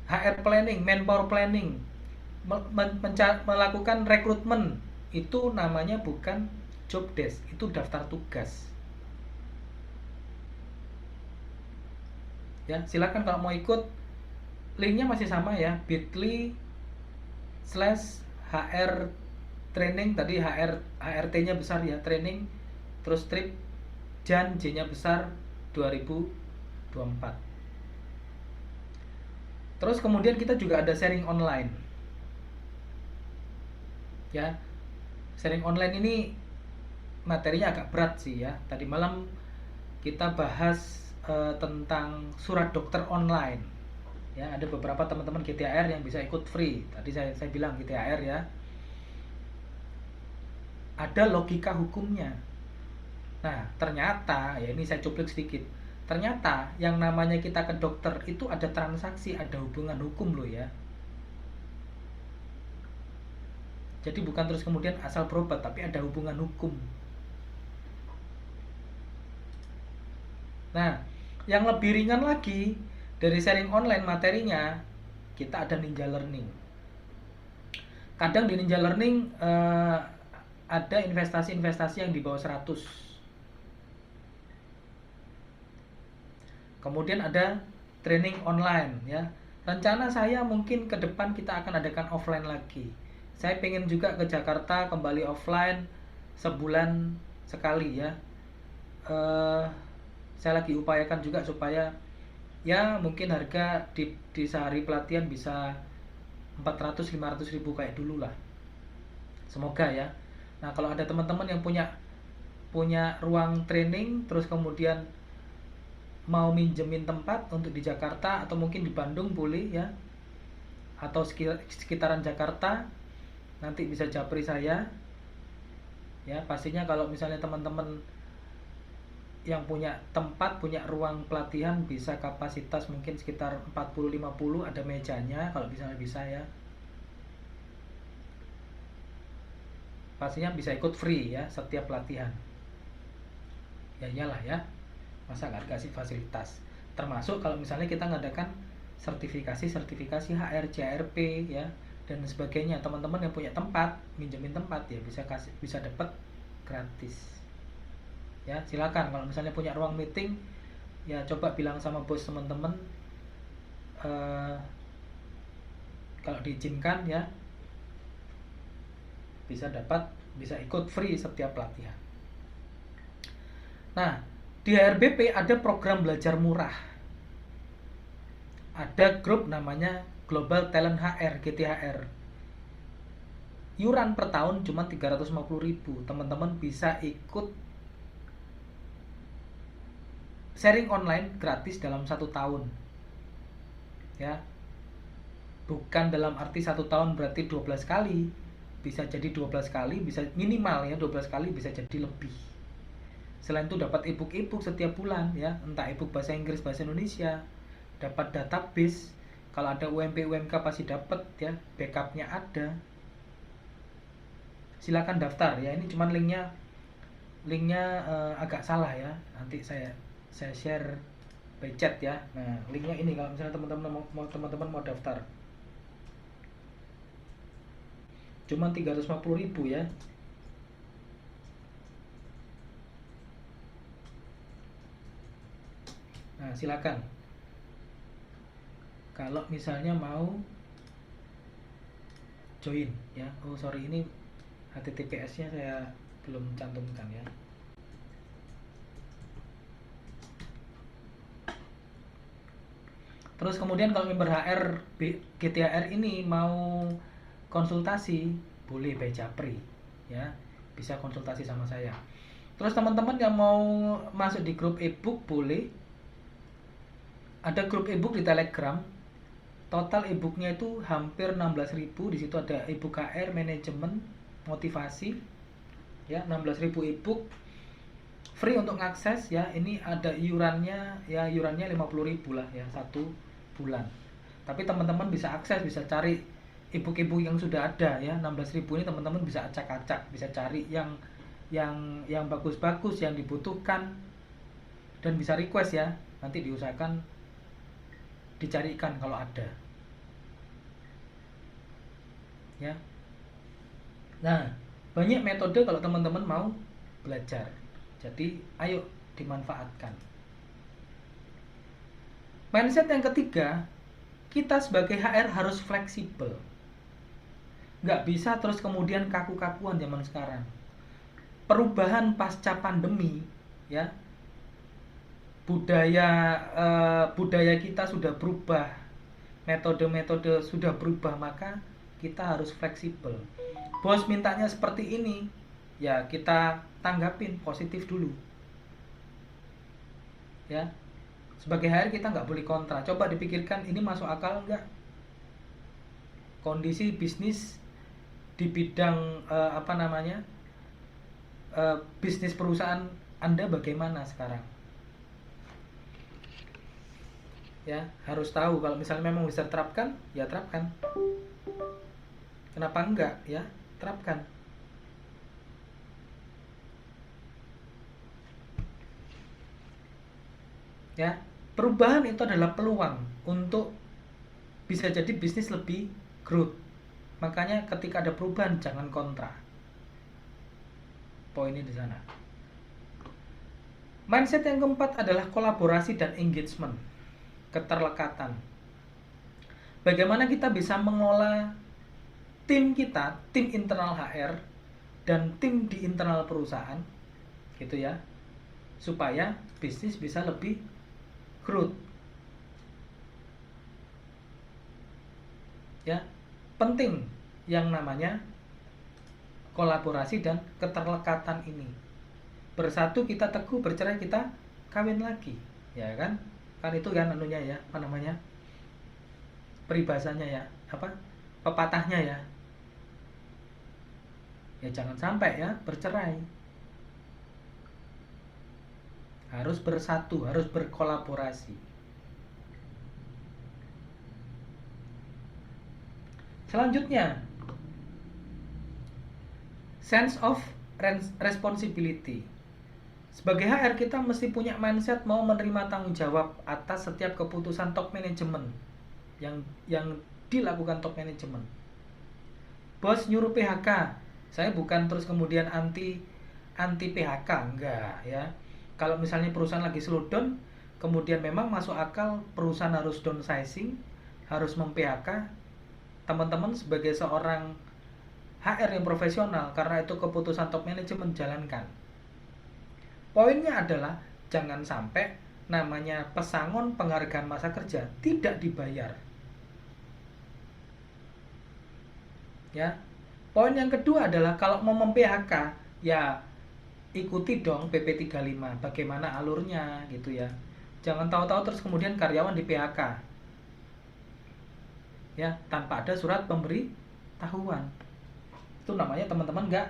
HR planning, manpower planning, melakukan rekrutmen itu namanya bukan job desk, itu daftar tugas. Ya, silakan kalau mau ikut, linknya masih sama ya, bit.ly/hr training, tadi HRT-nya besar ya, training, terus trip, Jan J-nya besar 2024. Terus kemudian kita juga ada sharing online. Ya, sharing online ini materinya agak berat sih ya. Tadi malam kita bahas tentang surat dokter online. Ya, ada beberapa teman-teman GTAR yang bisa ikut free. Tadi saya bilang GTAR ya. Ada logika hukumnya. Nah, ternyata ya, ini saya cuplik sedikit. Ternyata yang namanya kita ke dokter itu ada transaksi, ada hubungan hukum loh ya. Jadi bukan terus kemudian asal berobat, tapi ada hubungan hukum. Nah, yang lebih ringan lagi dari sharing online materinya, kita ada Ninja Learning. Kadang di Ninja Learning ada investasi-investasi yang di bawah 100. Kemudian ada training online ya. Rencana saya mungkin ke depan kita akan adakan offline lagi. Saya pengen juga ke Jakarta kembali offline sebulan sekali ya. Saya lagi upayakan juga supaya ya mungkin harga di sehari pelatihan bisa 400-500 ribu kayak dulu lah. Semoga ya. Nah, kalau ada teman-teman yang punya ruang training, terus kemudian mau minjemin tempat untuk di Jakarta atau mungkin di Bandung boleh ya, atau sekitaran Jakarta, nanti bisa japri saya ya. Pastinya kalau misalnya teman-teman yang punya tempat, punya ruang pelatihan, bisa kapasitas mungkin sekitar 40-50, ada mejanya kalau misalnya bisa ya. Pastinya bisa ikut free ya setiap pelatihan. Ya iyalah ya, masa nggak dikasih fasilitas. Termasuk kalau misalnya kita ngadakan sertifikasi HR, CRP ya dan sebagainya. Teman-teman yang punya tempat, minjemin tempat ya bisa dapat gratis. Ya, silakan kalau misalnya punya ruang meeting ya, coba bilang sama bos teman-teman kalau diizinkan ya, bisa ikut free setiap pelatihan. Nah, di HRBP ada program belajar murah. Ada grup namanya Global Talent HR, GTHR. Iuran per tahun cuma 350.000. Teman-teman bisa ikut sharing online gratis dalam 1 tahun. Ya. Bukan dalam arti 1 tahun berarti 12 kali. Bisa jadi 12 kali, bisa minimal ya 12 kali, bisa jadi lebih. Selain itu dapat e-book setiap bulan ya, entah e-book bahasa Inggris, bahasa Indonesia, dapat database. Kalau ada UMP UMK pasti dapat ya, backupnya ada. Silakan daftar ya. Ini cuman linknya agak salah ya. Nanti saya share by chat ya. Nah, linknya ini kalau misalnya teman-teman mau daftar. Cuman 350.000 ya. Nah, silakan. Kalau misalnya mau join ya. Oh, sorry, ini HTTPS-nya saya belum cantumkan ya. Terus kemudian kalau member HR GTHR ini mau konsultasi, boleh by Japri ya, bisa konsultasi sama saya. Terus teman-teman yang mau masuk di grup ebook boleh. Ada grup ebook di Telegram. Total ebooknya itu hampir 16.000. Di situ ada ebook KR, manajemen, motivasi ya, 16.000 ebook free untuk ngakses ya. Ini ada iurannya 50.000 lah ya, 1 bulan. Tapi teman-teman bisa akses, bisa cari ebook yang sudah ada ya. 16.000 ini teman-teman bisa acak-acak, bisa cari yang bagus-bagus, yang dibutuhkan, dan bisa request ya. Nanti diusahakan dicarikan kalau ada. ya. Nah, banyak metode kalau teman-teman mau belajar. Jadi, ayo dimanfaatkan. Mindset yang ketiga, kita sebagai HR harus fleksibel. Nggak bisa terus kemudian kaku-kakuan zaman sekarang. Perubahan pasca pandemi, ya, budaya kita sudah berubah, metode-metode sudah berubah, maka kita harus fleksibel. Bos mintanya seperti ini, ya kita tanggapin positif dulu, ya. Sebagai HR kita nggak boleh kontra. Coba dipikirkan, ini masuk akal nggak? Kondisi bisnis di bidang bisnis perusahaan Anda bagaimana sekarang? Ya, harus tahu. Kalau misalnya memang bisa terapkan, ya terapkan. Kenapa enggak, ya? Terapkan. Ya, perubahan itu adalah peluang untuk bisa jadi bisnis lebih growth. Makanya ketika ada perubahan jangan kontra. Poinnya di sana. Mindset yang keempat adalah kolaborasi dan engagement, keterlekatan. Bagaimana kita bisa mengelola tim kita, tim internal HR dan tim di internal perusahaan, gitu ya, supaya bisnis bisa lebih growth. Ya, penting yang namanya kolaborasi dan keterlekatan ini. Bersatu kita teguh, bercerai kita kawin lagi, ya kan? Kan itu kan anunya ya, apa namanya? Peribahasanya ya, apa? Pepatahnya ya. Ya jangan sampai ya bercerai. Harus bersatu, harus berkolaborasi. Selanjutnya, sense of responsibility. Sebagai HR kita mesti punya mindset mau menerima tanggung jawab atas setiap keputusan top manajemen yang dilakukan top manajemen. Bos nyuruh PHK, saya bukan terus kemudian anti PHK, enggak ya. Kalau misalnya perusahaan lagi slow down, kemudian memang masuk akal perusahaan harus downsizing, harus mem-PHK, teman-teman sebagai seorang HR yang profesional, karena itu keputusan top manajemen, jalankan. Poinnya adalah jangan sampai namanya pesangon penghargaan masa kerja tidak dibayar. Ya. Poin yang kedua adalah kalau mau mem-PHK, ya ikuti dong PP 35, bagaimana alurnya gitu ya. Jangan tahu-tahu terus kemudian karyawan di PHK. Ya, tanpa ada surat pemberitahuan. Itu namanya teman-teman nggak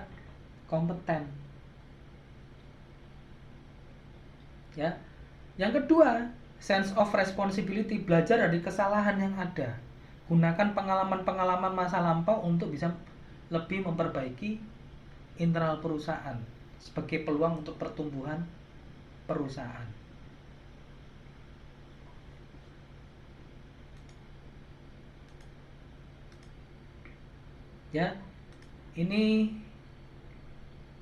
kompeten. Ya. Yang kedua, sense of responsibility, belajar dari kesalahan yang ada. Gunakan pengalaman-pengalaman masa lampau untuk bisa lebih memperbaiki internal perusahaan sebagai peluang untuk pertumbuhan perusahaan. Ya, ini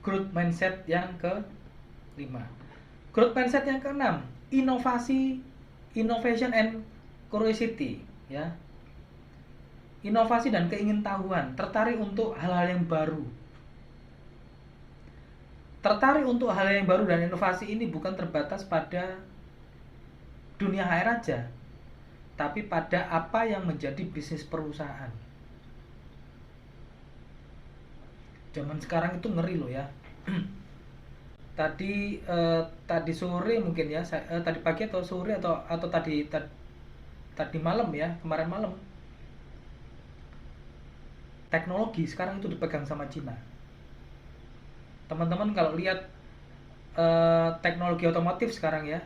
growth mindset yang ke-5. Growth mindset yang ke-6, innovation and curiosity, ya. Inovasi dan keingintahuan, tertarik untuk hal-hal yang baru. Tertarik untuk hal yang baru dan inovasi ini bukan terbatas pada dunia HR aja, tapi pada apa yang menjadi bisnis perusahaan. Zaman sekarang itu ngeri loh ya. Tadi sore mungkin ya, tadi pagi atau sore atau tadi malam ya, kemarin malam, teknologi sekarang itu dipegang sama Cina. Teman-teman kalau lihat teknologi otomotif sekarang ya,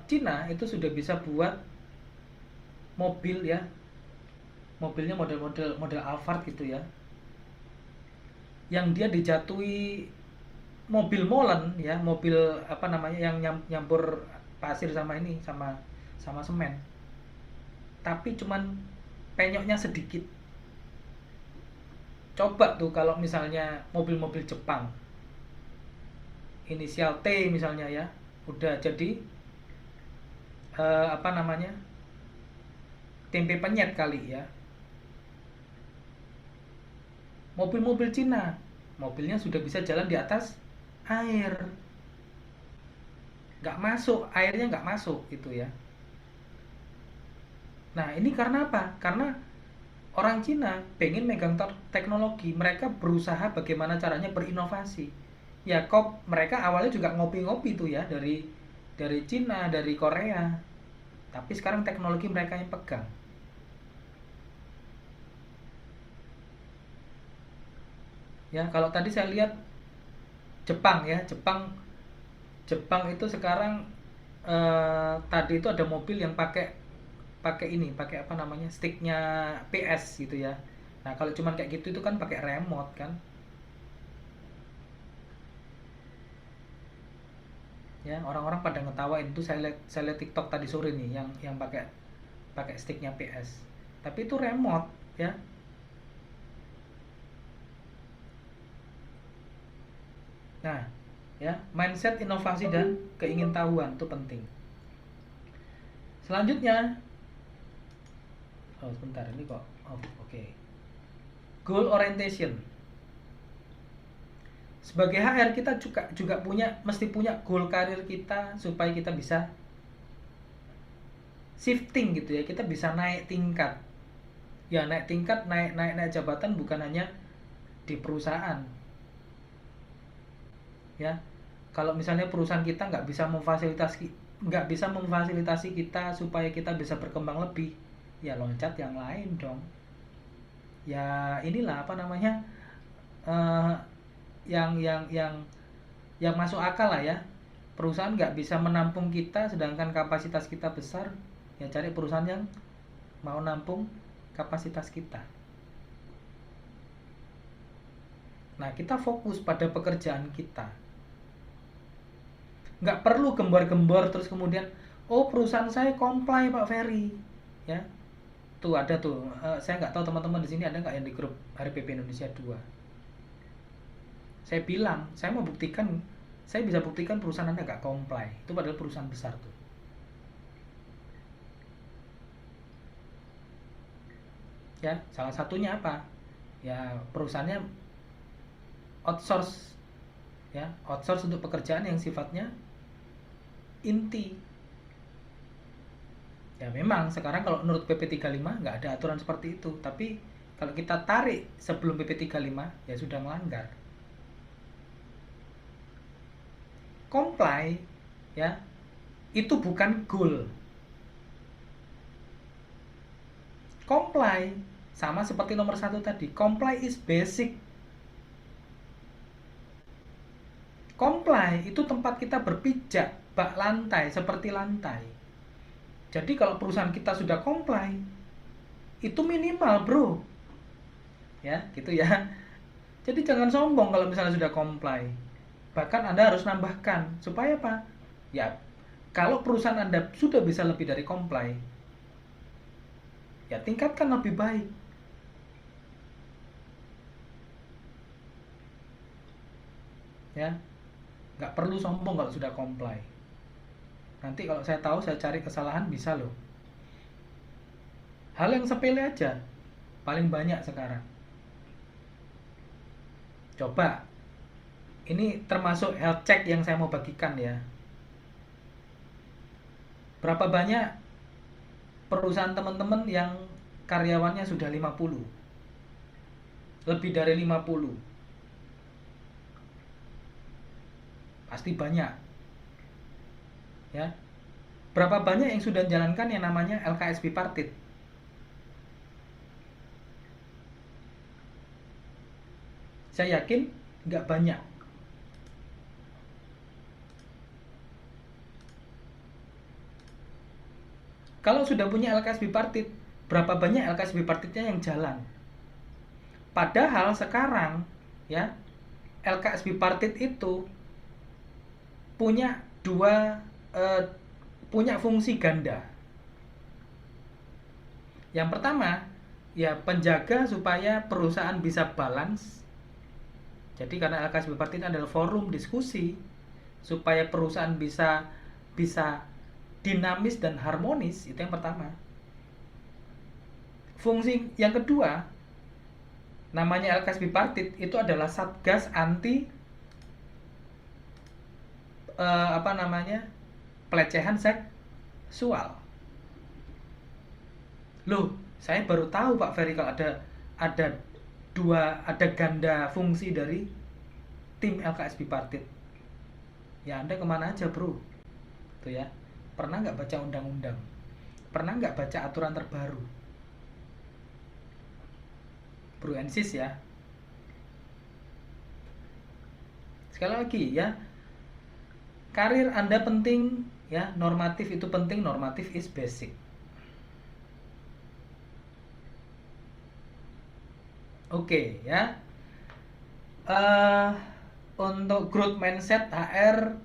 Cina itu sudah bisa buat mobil ya, mobilnya model Alphard gitu ya, yang dia dijatuhi mobil molen ya, mobil apa namanya yang nyampur pasir sama semen, tapi cuman penyoknya sedikit. Coba tuh kalau misalnya mobil-mobil Jepang, inisial T misalnya ya, udah jadi apa namanya, tempe penyet kali ya. Mobil-mobil Cina, mobilnya sudah bisa jalan di atas air, nggak masuk, airnya nggak masuk gitu ya. Nah ini karena apa? Karena orang Cina pengen megang teknologi, mereka berusaha bagaimana caranya berinovasi. Ya kok mereka awalnya juga ngopi-ngopi tuh ya, dari Cina, dari Korea. Tapi sekarang teknologi mereka yang pegang. Ya, kalau tadi saya lihat Jepang ya, Jepang itu sekarang tadi itu ada mobil yang pakai pakai ini, pakai apa namanya, sticknya PS gitu ya. Nah kalau cuman kayak gitu itu kan pakai remote kan, ya orang-orang pada ngetawain tuh. Saya lihat TikTok tadi sore nih yang pakai pakai sticknya PS, tapi itu remote ya. Nah ya, mindset, inovasi dan keingintahuan itu penting. Selanjutnya, oh sebentar ini kok, oh oke, okay. Goal orientation. Sebagai HR kita juga mesti punya goal karir kita supaya kita bisa shifting gitu ya, kita bisa naik tingkat. Ya naik tingkat, naik jabatan bukan hanya di perusahaan. Ya, kalau misalnya perusahaan kita nggak bisa memfasilitasi kita supaya kita bisa berkembang lebih, ya loncat yang lain dong. Ya inilah apa namanya, eh, yang masuk akal lah ya. Perusahaan nggak bisa menampung kita sedangkan kapasitas kita besar, ya cari perusahaan yang mau nampung kapasitas kita. Nah kita fokus pada pekerjaan kita, nggak perlu gembar-gembor terus kemudian, oh perusahaan saya comply Pak Ferry ya. Tuh ada tuh, saya nggak tahu teman-teman di sini ada nggak yang di grup HRPP Indonesia 2. Saya bilang saya mau buktikan, saya bisa buktikan perusahaan Anda nggak comply, itu padahal perusahaan besar tuh ya. Salah satunya apa ya, perusahaannya outsource ya, outsource untuk pekerjaan yang sifatnya inti. Ya memang sekarang kalau menurut PP 35 nggak ada aturan seperti itu, tapi kalau kita tarik sebelum PP 35 ya sudah melanggar. Comply ya, itu bukan goal. Comply sama seperti nomor satu tadi, comply is basic. Comply itu tempat kita berpijak, bak lantai, seperti lantai. Jadi kalau perusahaan kita sudah comply, itu minimal bro, ya gitu ya. Jadi jangan sombong kalau misalnya sudah comply. Bahkan Anda harus nambahkan supaya apa? Ya kalau perusahaan Anda sudah bisa lebih dari comply, ya tingkatkan lebih baik. Ya, nggak perlu sombong kalau sudah comply. Nanti kalau saya tahu, saya cari kesalahan bisa loh. Hal yang sepele aja, paling banyak sekarang. Coba, ini termasuk health check yang saya mau bagikan ya. Berapa banyak perusahaan teman-teman yang karyawannya sudah 50? Lebih dari 50? Pasti banyak. Ya. Berapa banyak yang sudah menjalankan yang namanya LKS bipartit? Saya yakin nggak banyak. Kalau sudah punya LKS bipartit, berapa banyak LKS bipartitnya yang jalan? Padahal sekarang ya, LKS bipartit itu punya punya fungsi ganda. Yang pertama, ya penjaga supaya perusahaan bisa balance. Jadi karena LKS Bipartit adalah forum diskusi supaya perusahaan bisa dinamis dan harmonis, itu yang pertama. Fungsi yang kedua, namanya LKS Bipartit, itu adalah satgas anti pelecehan seksual. Loh, saya baru tahu Pak Ferry kalau ada ganda fungsi dari tim LKS Bipartit. Ya Anda kemana aja bro? Tuh ya, pernah nggak baca undang-undang? Pernah nggak baca aturan terbaru? Bro and sis ya. Sekali lagi ya, karir Anda penting ya, normatif itu penting, normatif is basic. Oke ya. Untuk growth mindset HR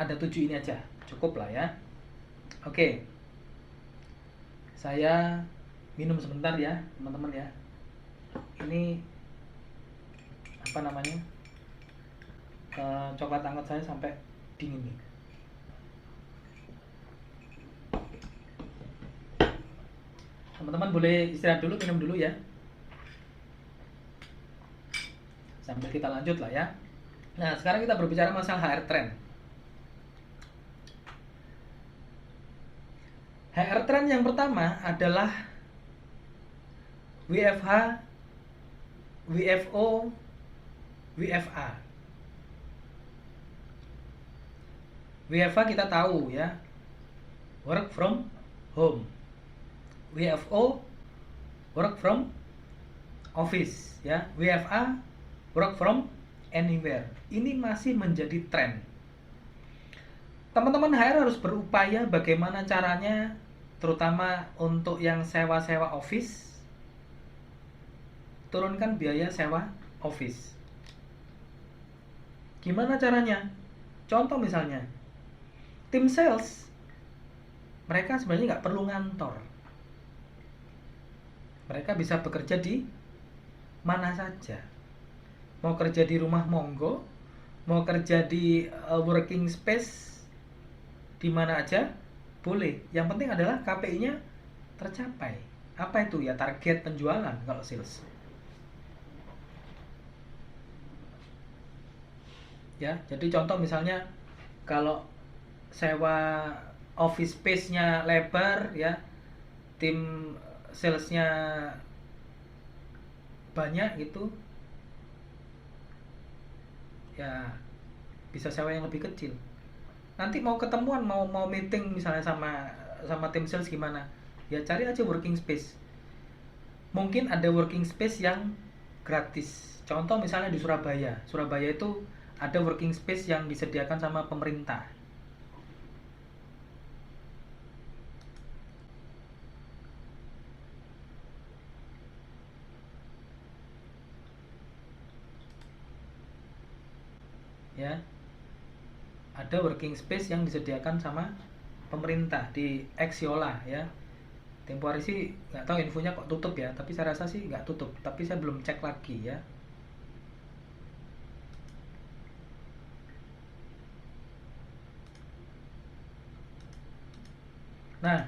ada 7 ini aja, cukup lah ya. Oke. Saya minum sebentar ya, teman-teman ya. Ini apa namanya? Coklat hangat saya sampai dingin nih. Teman-teman boleh istirahat dulu, minum dulu ya. Sambil kita lanjut lah ya. Nah, sekarang kita berbicara masalah HR trend. HR trend yang pertama adalah WFH, WFO, WFA. WFH kita tahu ya, work from home. WFO, work from office ya. WFA, work from anywhere. Ini masih menjadi tren. Teman-teman HR harus berupaya bagaimana caranya, terutama untuk yang sewa-sewa office, turunkan biaya sewa office. Gimana caranya? Contoh misalnya, tim sales, mereka sebenarnya nggak perlu ngantor. Mereka bisa bekerja di mana saja. Mau kerja di rumah monggo, mau kerja di working space di mana aja boleh. Yang penting adalah KPI-nya tercapai. Apa itu ya? Target penjualan kalau sales. Ya, jadi contoh misalnya kalau sewa office space-nya lebar ya, tim sales-nya banyak gitu, ya bisa sewa yang lebih kecil. Nanti mau ketemuan, mau meeting misalnya sama tim sales gimana? Ya cari aja working space. Mungkin ada working space yang gratis. Contoh misalnya di Surabaya. Surabaya itu ada working space yang disediakan sama pemerintah. Ya. Ada working space yang disediakan sama pemerintah di Exiola ya. Tempo hari sih nggak tahu infonya kok tutup ya, tapi saya rasa sih nggak tutup, tapi saya belum cek lagi ya. Nah,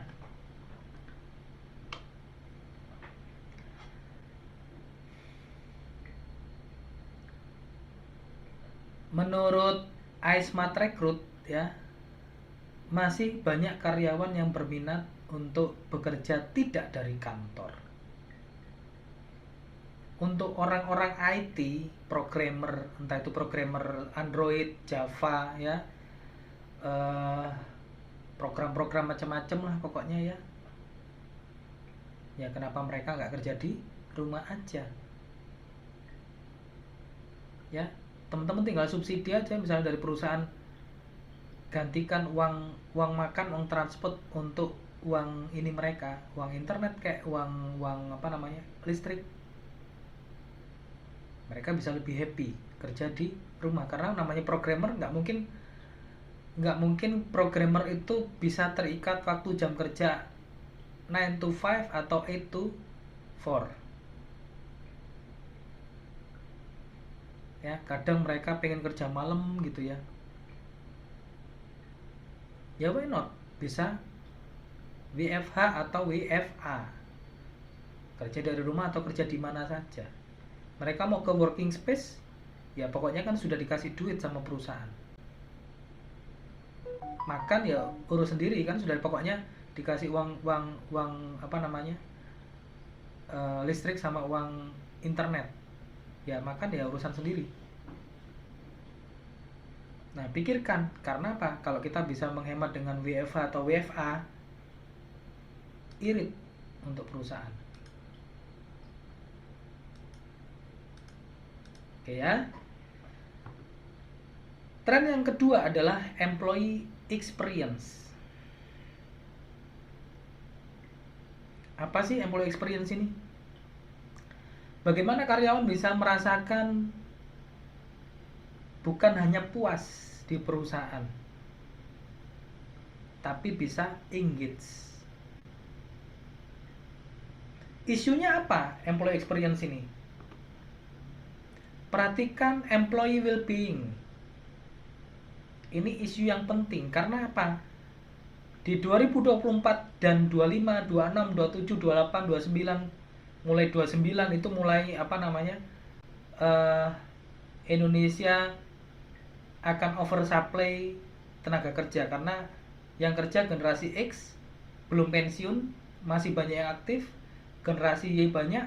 menurut iSmart Recruit ya, masih banyak karyawan yang berminat untuk bekerja tidak dari kantor. Untuk orang-orang IT, programmer, entah itu programmer Android, Java ya, program-program macam-macam lah pokoknya ya. Ya kenapa mereka nggak kerja di rumah aja? Ya, teman-teman tinggal subsidi aja misalnya dari perusahaan, gantikan uang makan, uang transport untuk uang ini mereka, uang internet kayak uang listrik. Mereka bisa lebih happy kerja di rumah karena namanya programmer nggak mungkin programmer itu bisa terikat waktu jam kerja 9 to 5 atau 8 to 4. Ya, kadang mereka pengen kerja malam gitu ya. Ya why not? Bisa WFH atau WFA. Kerja dari rumah atau kerja di mana saja. Mereka mau ke working space, ya pokoknya kan sudah dikasih duit sama perusahaan. Makan ya urus sendiri kan, sudah pokoknya dikasih uang apa namanya? Listrik sama uang internet. Ya makan ya urusan sendiri. Nah, pikirkan, karena apa? Kalau kita bisa menghemat dengan WFH atau WFA, irit untuk perusahaan. Oke ya. Tren yang kedua adalah employee experience. Apa sih employee experience ini? Bagaimana karyawan bisa merasakan bukan hanya puas di perusahaan, tapi bisa engage. Isunya apa employee experience ini? Perhatikan employee well-being. Ini isu yang penting karena apa? Di 2024 dan 25, 26, 27, 28, 29, mulai 29 itu mulai apa namanya? Indonesia akan oversupply tenaga kerja karena yang kerja generasi X belum pensiun, masih banyak yang aktif, generasi Y banyak,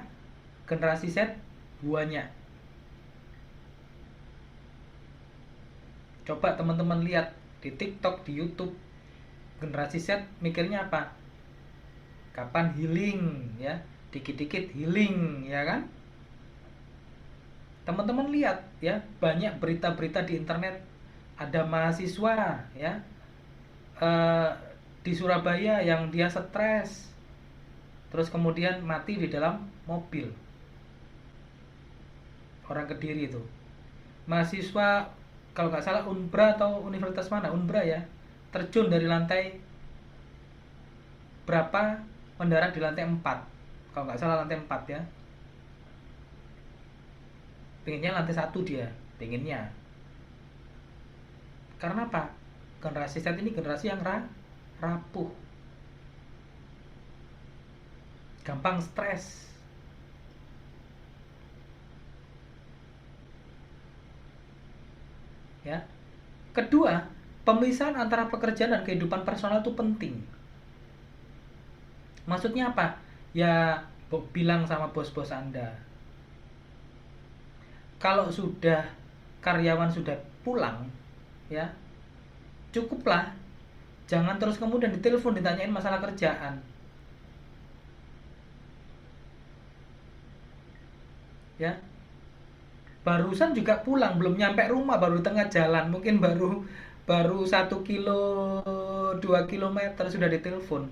generasi Z banyak. Coba teman-teman lihat di TikTok, di YouTube, generasi Z mikirnya apa? Kapan healing ya? Dikit-dikit healing ya kan? Teman-teman lihat ya, banyak berita-berita di internet, ada mahasiswa ya di Surabaya yang dia stres, terus kemudian mati di dalam mobil. Orang Kediri itu mahasiswa, kalau nggak salah Unbra atau universitas mana, Unbra ya, terjun dari lantai berapa mendarat di lantai 4, kalau nggak salah lantai 4 ya. Pengennya lantai 1 dia, pengennya. Karena apa? Generasi Z ini generasi yang rapuh, gampang stres. Ya. Kedua, pemisahan antara pekerjaan dan kehidupan personal itu penting. Maksudnya apa? Ya, bilang sama bos-bos Anda, kalau sudah karyawan sudah pulang, ya cukuplah, jangan terus kemudian ditelepon ditanyain masalah kerjaan. Ya, barusan juga pulang, belum nyampe rumah, baru di tengah jalan, mungkin baru 1 kilo 2 kilometer sudah ditelepon.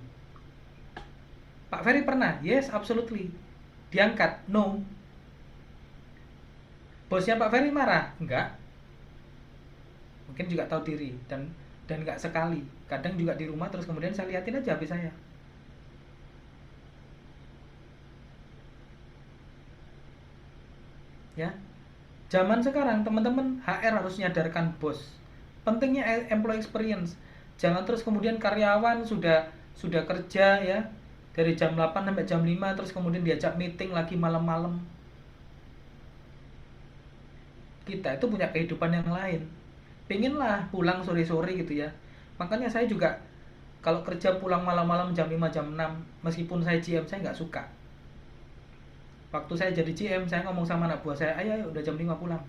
Pak Ferry pernah? Yes, absolutely. Diangkat? No. Bosnya Pak Ferry marah? Enggak. Mungkin juga tahu diri dan enggak sekali. Kadang juga di rumah terus kemudian saya liatin aja HP saya. Ya. Zaman sekarang teman-teman, HR harus nyadarkan bos. Pentingnya employee experience. Jangan terus kemudian karyawan sudah kerja ya dari jam 8 sampai jam 5 terus kemudian diajak meeting lagi malam-malam. Kita itu punya kehidupan yang lain. Pengenlah pulang sore-sore gitu ya. Makanya saya juga kalau kerja pulang malam-malam jam 5 jam 6, meskipun saya GM, saya nggak suka. Waktu saya jadi GM, saya ngomong sama anak buah saya, ayo udah jam 5 pulang.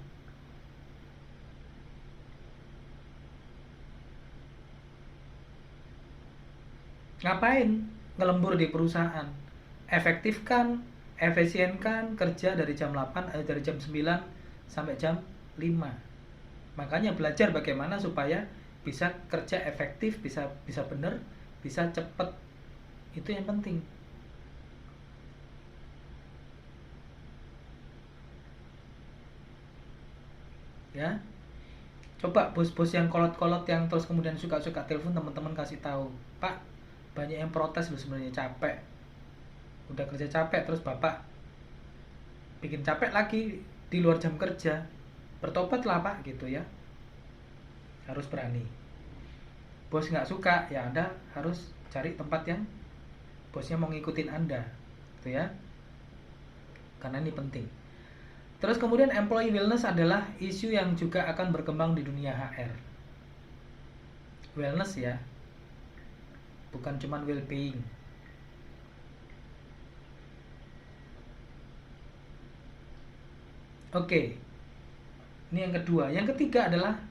Ngapain? Ngelembur di perusahaan. Efektifkan, efisienkan kerja dari jam 8, dari jam 9 sampai jam 5. Makanya belajar bagaimana supaya bisa kerja efektif, bisa benar, bisa cepat. Itu yang penting. Ya. Coba bos-bos yang kolot-kolot yang terus kemudian suka-suka telepon teman-teman kasih tahu, Pak, banyak yang protes loh sebenarnya, capek. Udah kerja capek terus bapak bikin capek lagi di luar jam kerja, bertobatlah pak gitu ya. Harus berani. Bos nggak suka ya anda harus cari tempat yang bosnya mau ngikutin anda gitu ya, karena ini penting. Terus kemudian employee wellness adalah isu yang juga akan berkembang di dunia HR. Wellness ya, bukan cuman well being. Oke, ini yang kedua. Yang ketiga adalah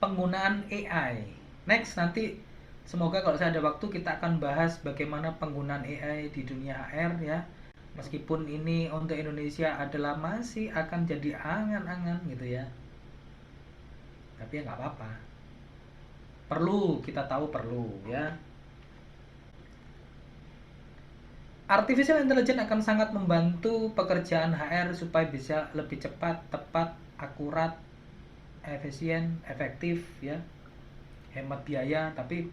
penggunaan AI. Next, nanti semoga kalau saya ada waktu kita akan bahas bagaimana penggunaan AI di dunia HR ya. Meskipun ini untuk Indonesia adalah masih akan jadi angan-angan gitu ya. Tapi ya nggak apa-apa. Perlu, kita tahu perlu ya. Artificial Intelligence akan sangat membantu pekerjaan HR supaya bisa lebih cepat, tepat, akurat, efisien, efektif ya, hemat biaya. Tapi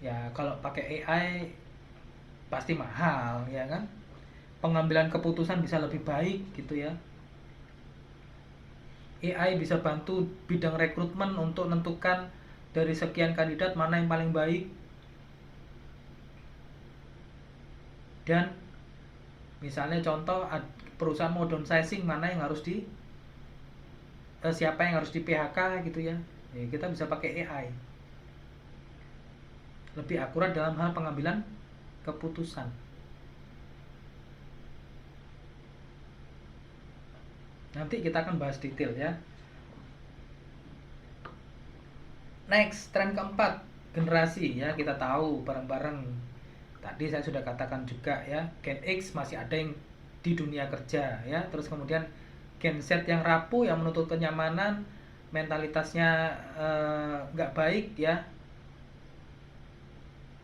ya kalau pakai AI pasti mahal ya kan. Pengambilan keputusan bisa lebih baik gitu ya. AI bisa bantu bidang rekrutmen untuk menentukan dari sekian kandidat mana yang paling baik. Dan misalnya contoh perusahaan mau downsizing, mana yang harus siapa yang harus di PHK gitu ya. Ya kita bisa pakai AI. Lebih akurat dalam hal pengambilan keputusan. Nanti kita akan bahas detail ya. Next, tren keempat, generasi ya, kita tahu bareng-bareng. Tadi saya sudah katakan juga ya, Gen X masih ada yang di dunia kerja ya. Terus kemudian Gen Z yang rapuh, yang menuntut kenyamanan, mentalitasnya nggak baik ya.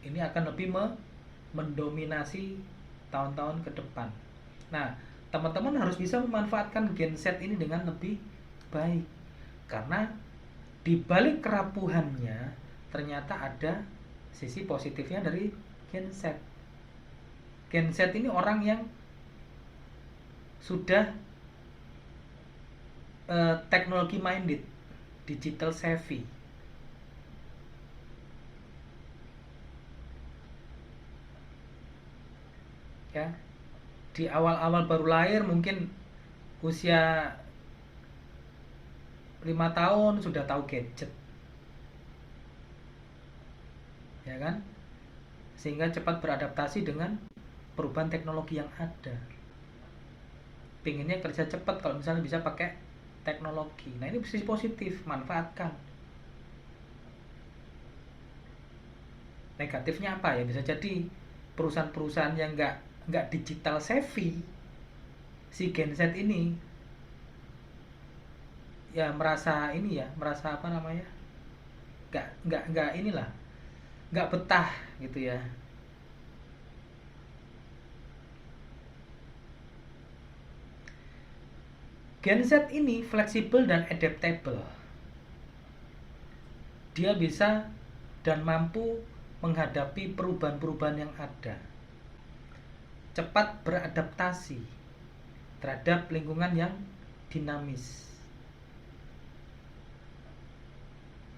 Ini akan lebih mendominasi tahun-tahun ke depan. Nah, teman-teman harus bisa memanfaatkan Gen Z ini dengan lebih baik. Karena di balik kerapuhannya ternyata ada sisi positifnya dari Gen Z. Gen Z ini orang yang sudah teknologi minded, digital savvy. Ya. Di awal-awal baru lahir mungkin usia 5 tahun sudah tahu gadget. Ya kan? Sehingga cepat beradaptasi dengan perubahan teknologi yang ada. Pinginnya kerja cepat kalau misalnya bisa pakai teknologi. Nah ini sisi positif, manfaatkan. Negatifnya apa ya? Bisa jadi perusahaan-perusahaan yang nggak digital savvy, si Gen Z ini ya merasa ini ya, merasa apa namanya, nggak inilah, nggak betah gitu ya. Gen Z ini fleksibel dan adaptable. Dia bisa dan mampu menghadapi perubahan-perubahan yang ada. Cepat beradaptasi terhadap lingkungan yang dinamis.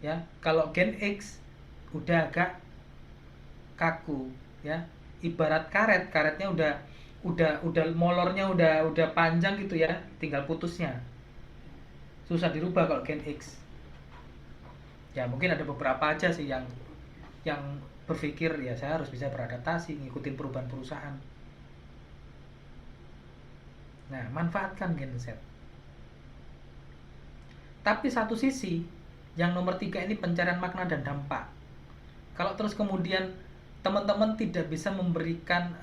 Ya, kalau Gen X udah agak kaku ya. Ibarat karet, karetnya udah molornya udah panjang gitu ya, tinggal putusnya. Susah dirubah kalau Gen X. Ya mungkin ada beberapa aja sih yang berpikir ya saya harus bisa beradaptasi, ngikutin perubahan perusahaan. Nah, manfaatkan Gen Z. Tapi satu sisi, yang nomor 3 ini pencarian makna dan dampak. Kalau terus kemudian teman-teman tidak bisa memberikan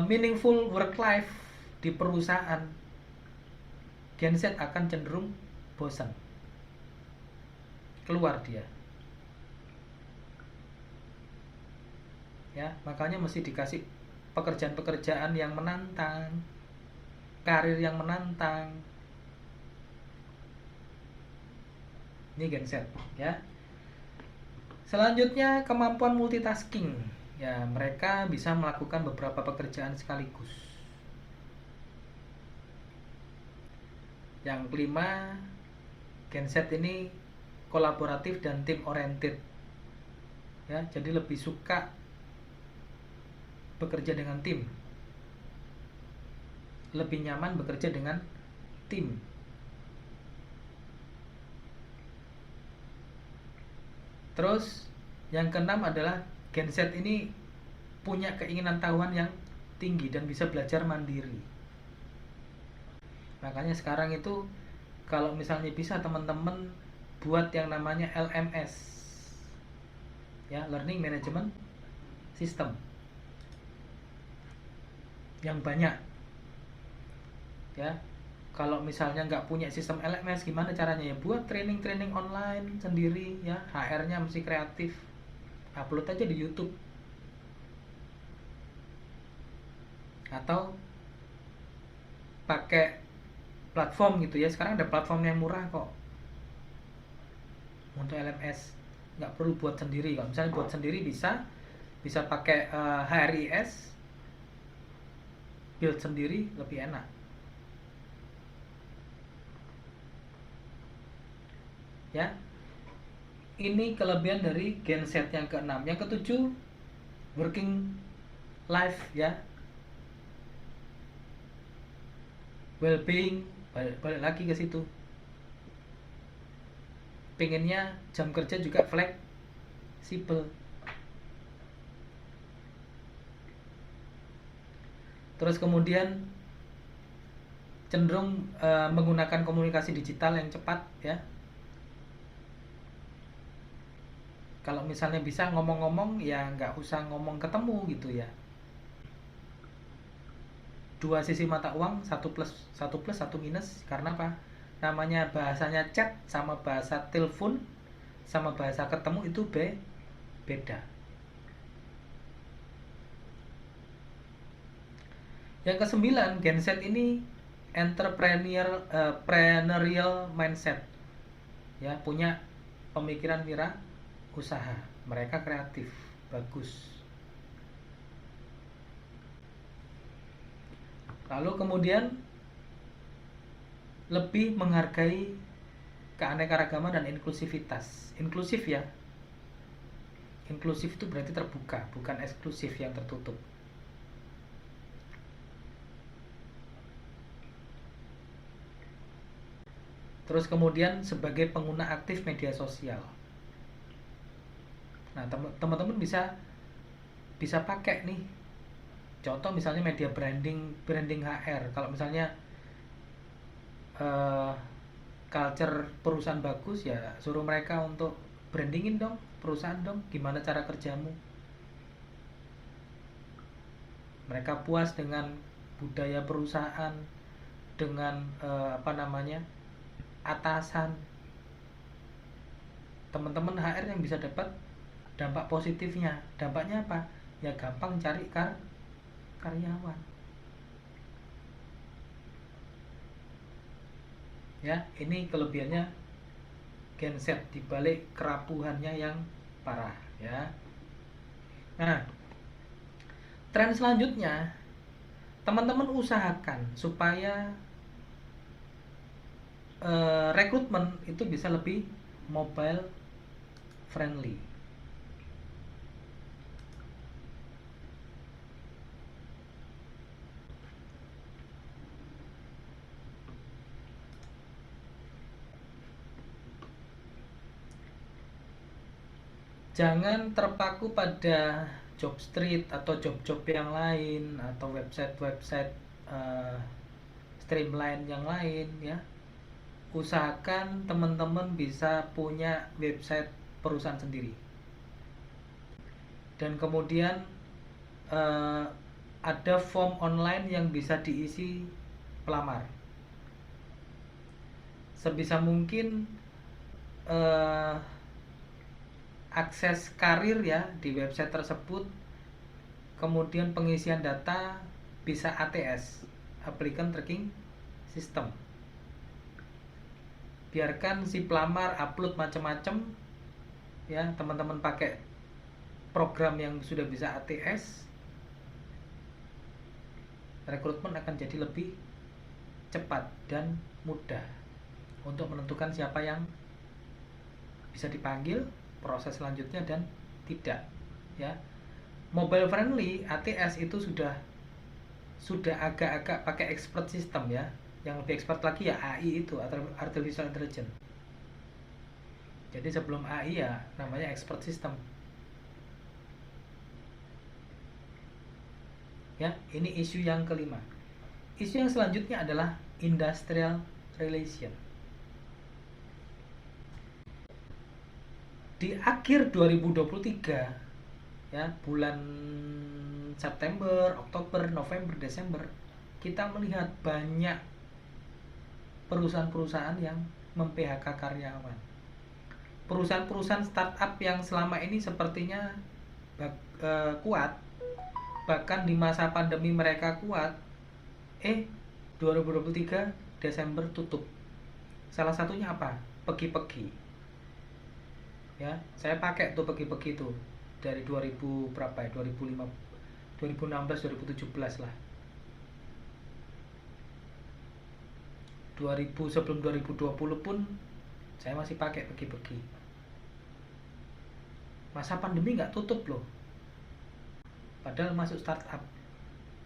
meaningful work life di perusahaan, Gen Z akan cenderung bosan, keluar dia. Ya, makanya mesti dikasih pekerjaan-pekerjaan yang menantang, karir yang menantang. Ini Gen Z ya. Selanjutnya kemampuan multitasking. ya mereka bisa melakukan beberapa pekerjaan sekaligus. Yang kelima, genset ini kolaboratif dan tim oriented. Ya, jadi lebih suka bekerja dengan tim. Lebih nyaman bekerja dengan tim. Terus yang keenam adalah genset ini punya keinginan tahuan yang tinggi dan bisa belajar mandiri. Makanya sekarang itu kalau misalnya bisa teman-teman buat yang namanya LMS, ya, Learning Management System, yang banyak. Ya, kalau misalnya nggak punya sistem LMS, gimana caranya? Ya buat training-training online sendiri, ya, HR-nya mesti kreatif, upload aja di YouTube. Atau pakai platform gitu ya, sekarang ada platform yang murah kok untuk LMS, nggak perlu buat sendiri. Kalau misalnya buat sendiri bisa pakai HRIS, build sendiri lebih enak. Ya, ini kelebihan dari genset yang keenam. Yang ketujuh, working life, ya, well-being, balik lagi ke situ. Pengennya jam kerja juga fleksibel. Terus kemudian cenderung menggunakan komunikasi digital yang cepat, ya. Kalau misalnya bisa ngomong-ngomong, ya nggak usah ngomong ketemu gitu ya. Dua sisi mata uang, satu plus satu minus. Karena apa? Namanya bahasanya chat sama bahasa telepon sama bahasa ketemu itu beda. Yang kesembilan, genset ini entrepreneurial mindset, ya, punya pemikiran wira usaha. Mereka kreatif, bagus. Lalu kemudian lebih menghargai keanekaragaman dan inklusivitas. Inklusif, ya. Inklusif itu berarti terbuka, bukan eksklusif yang tertutup. Terus kemudian sebagai pengguna aktif media sosial. Nah, teman-teman bisa pakai nih. Contoh misalnya media branding HR. Kalau misalnya culture perusahaan bagus, ya suruh mereka untuk brandingin dong perusahaan dong, gimana cara kerjamu. Mereka puas dengan budaya perusahaan, dengan atasan. Teman-teman HR yang bisa dapat dampak positifnya. Dampaknya apa? Ya gampang cari karyawan. Ya, ini kelebihannya genset dibalik kerapuhannya yang parah, ya. Nah, tren selanjutnya, teman-teman usahakan supaya rekrutmen itu bisa lebih mobile friendly. Jangan terpaku pada Jobstreet atau job-job yang lain atau website-website streamline yang lain, ya. Usahakan teman-teman bisa punya website perusahaan sendiri. Dan kemudian ada form online yang bisa diisi pelamar. Sebisa mungkin akses karir, ya, di website tersebut. Kemudian pengisian data bisa ATS, Applicant Tracking System. Biarkan si pelamar upload macam-macam, ya, teman-teman pakai program yang sudah bisa ATS, rekrutmen akan jadi lebih cepat dan mudah untuk menentukan siapa yang bisa dipanggil, proses selanjutnya dan tidak, ya. Mobile friendly ATS itu sudah agak-agak pakai expert system, ya. Yang lebih expert lagi ya AI itu, atau artificial intelligence. Jadi sebelum AI ya namanya expert system. Ya, ini isu yang kelima. Isu yang selanjutnya adalah industrial relation. Di akhir 2023, ya, bulan September, Oktober, November, Desember, kita melihat banyak perusahaan-perusahaan yang mem-PHK karyawan. Perusahaan-perusahaan startup yang selama ini sepertinya kuat, bahkan di masa pandemi mereka kuat, 2023 Desember tutup. Salah satunya apa? Pegi-pegi. Ya, saya pakai tuh pegi-pegi tuh dari 2000 berapa ya? 2005, 2016, 2017 lah. 2000 sebelum 2020 pun saya masih pakai pegi-pegi. Masa pandemi nggak tutup loh. Padahal masuk startup.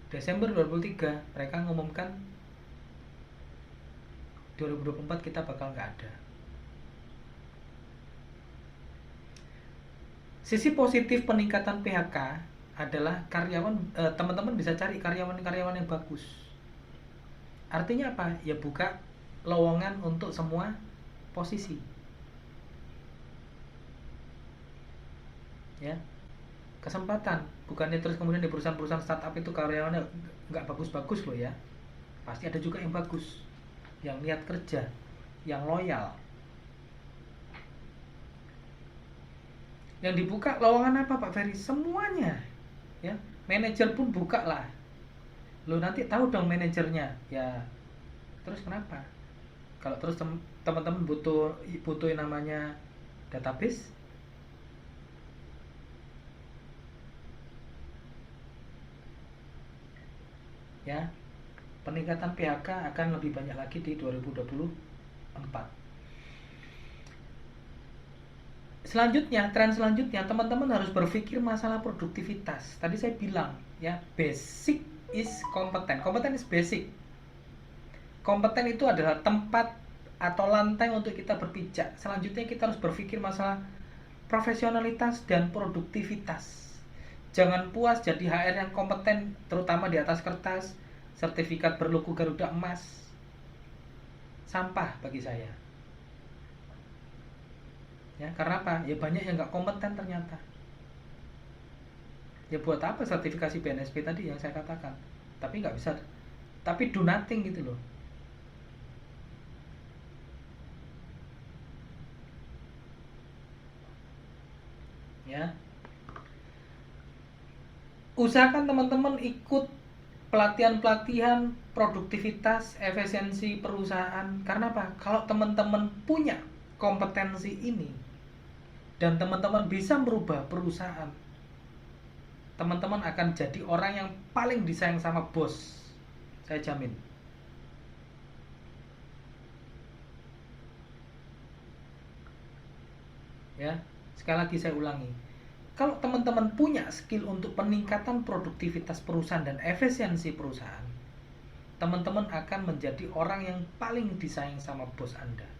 Desember 2003 mereka ngumumkan 2024 kita bakal nggak ada. Sisi positif peningkatan PHK adalah karyawan, teman-teman bisa cari karyawan-karyawan yang bagus. Artinya apa? Ya buka lowongan untuk semua posisi. Ya, kesempatan. Bukannya terus kemudian di perusahaan-perusahaan startup itu karyawannya nggak bagus-bagus loh, ya. Pasti ada juga yang bagus, yang niat kerja, yang loyal. Yang dibuka lowongan apa Pak Ferry? Semuanya, ya. Manajer pun buka lah. Lo nanti tahu dong manajernya, ya. Terus kenapa? Kalau terus teman-teman butuh yang namanya database, ya, peningkatan PHK akan lebih banyak lagi di 2024. Selanjutnya, tren selanjutnya, teman-teman harus berpikir masalah produktivitas. Tadi saya bilang, ya, basic is kompeten. Kompeten is basic. Kompeten itu adalah tempat atau lantai untuk kita berpijak. Selanjutnya kita harus berpikir masalah profesionalitas dan produktivitas. Jangan puas jadi HR yang kompeten, terutama di atas kertas, sertifikat berlogo Garuda Emas. Sampah bagi saya. Ya, karena apa? Ya banyak yang nggak kompeten ternyata. Ya buat apa sertifikasi BNSP tadi yang saya katakan? Tapi nggak bisa, tapi do nothing gitu loh. Ya, usahakan teman-teman ikut pelatihan-pelatihan produktivitas, efisiensi perusahaan. Karena apa? Kalau teman-teman punya kompetensi ini dan teman-teman bisa merubah perusahaan, teman-teman akan jadi orang yang paling disayang sama bos. Saya jamin. Ya, sekali lagi saya ulangi. Kalau teman-teman punya skill untuk peningkatan produktivitas perusahaan dan efisiensi perusahaan, teman-teman akan menjadi orang yang paling disayang sama bos Anda.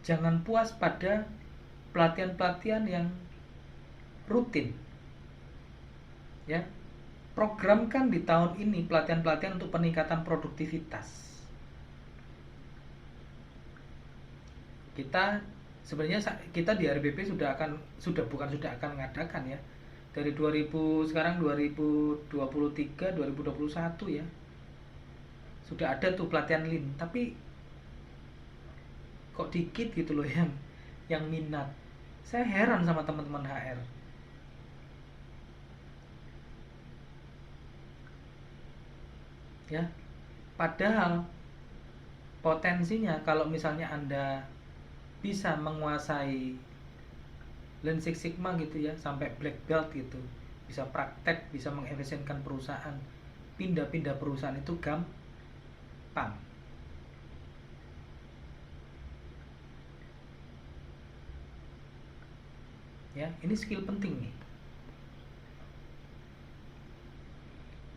Jangan puas pada pelatihan-pelatihan yang rutin. Ya, programkan di tahun ini pelatihan-pelatihan untuk peningkatan produktivitas. Kita sebenarnya kita di RBP sudah akan mengadakan, ya, dari 2000 sekarang 2023 2021, ya, sudah ada tuh pelatihan Lean, tapi kok dikit gitu loh yang minat. Saya heran sama teman-teman HR. Ya, padahal potensinya kalau misalnya Anda bisa menguasai Lean Six Sigma gitu ya, sampai black belt gitu, bisa praktek, bisa mengefisienkan perusahaan, pindah-pindah perusahaan itu gampang. Ya, ini skill penting nih.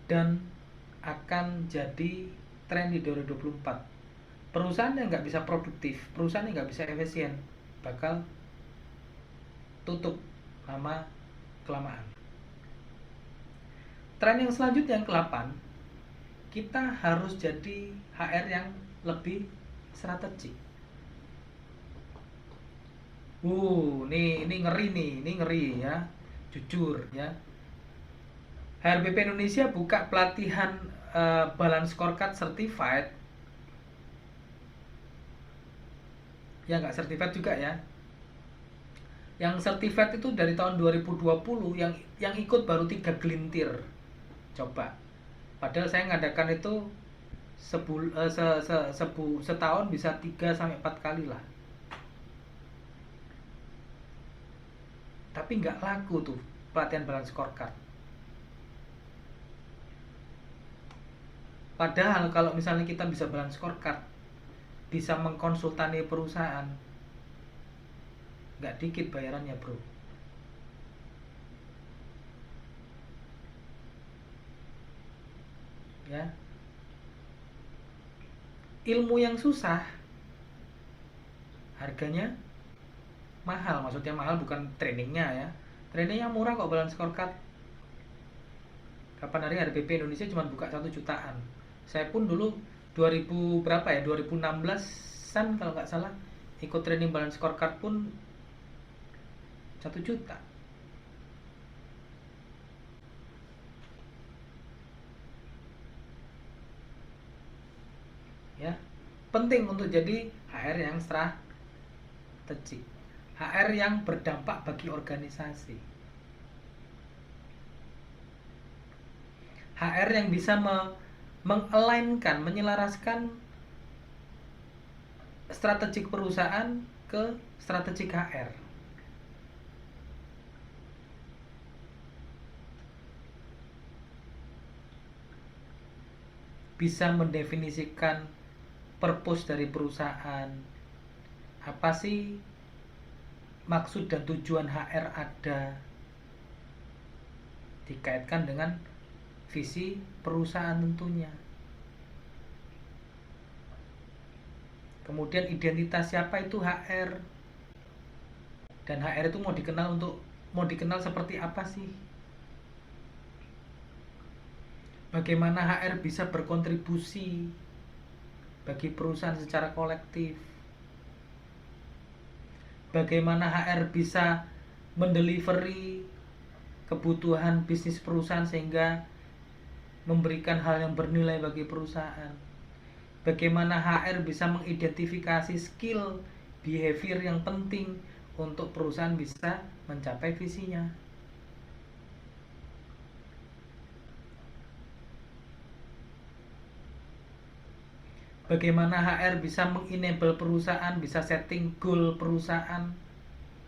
Dan akan jadi tren di 2024. Perusahaan yang nggak bisa produktif, perusahaan yang nggak bisa efisien, bakal tutup lama kelamaan. Tren yang selanjutnya yang ke-8, kita harus jadi HR yang lebih strategik. Ini ngeri ya, jujur ya. HRBP Indonesia buka pelatihan balance scorecard certified, ya nggak certified juga ya. Yang certified itu dari tahun 2020, yang ikut baru 3 gelintir. Coba. Padahal saya ngadakan itu setahun bisa 3 sampai 4 kali lah. Tapi nggak laku tuh pelatihan balance scorecard. Padahal kalau misalnya kita bisa balance scorecard, bisa mengkonsultani perusahaan, nggak dikit bayarannya bro. Ya, ilmu yang susah harganya mahal. Maksudnya mahal bukan trainingnya ya, trainingnya murah kok balance scorecard. Kapan hari HRBP Indonesia cuma buka 1 jutaan. Saya pun dulu 2000 berapa ya, 2016an kalau nggak salah, ikut training balance scorecard pun 1 juta. Ya, penting untuk jadi HR yang strategik, HR yang berdampak bagi organisasi, HR yang bisa mengelainkan, menyelaraskan strategik perusahaan ke strategik HR. Bisa mendefinisikan purpose dari perusahaan. Apa sih maksud dan tujuan HR ada? Dikaitkan dengan visi perusahaan tentunya. Kemudian identitas siapa itu HR, dan HR itu mau dikenal seperti apa sih? Bagaimana HR bisa berkontribusi bagi perusahaan secara kolektif? Bagaimana HR bisa mendelivery kebutuhan bisnis perusahaan sehingga memberikan hal yang bernilai bagi perusahaan? Bagaimana HR bisa mengidentifikasi skill, behavior yang penting untuk perusahaan bisa mencapai visinya? Bagaimana HR bisa mengenable perusahaan, bisa setting goal perusahaan,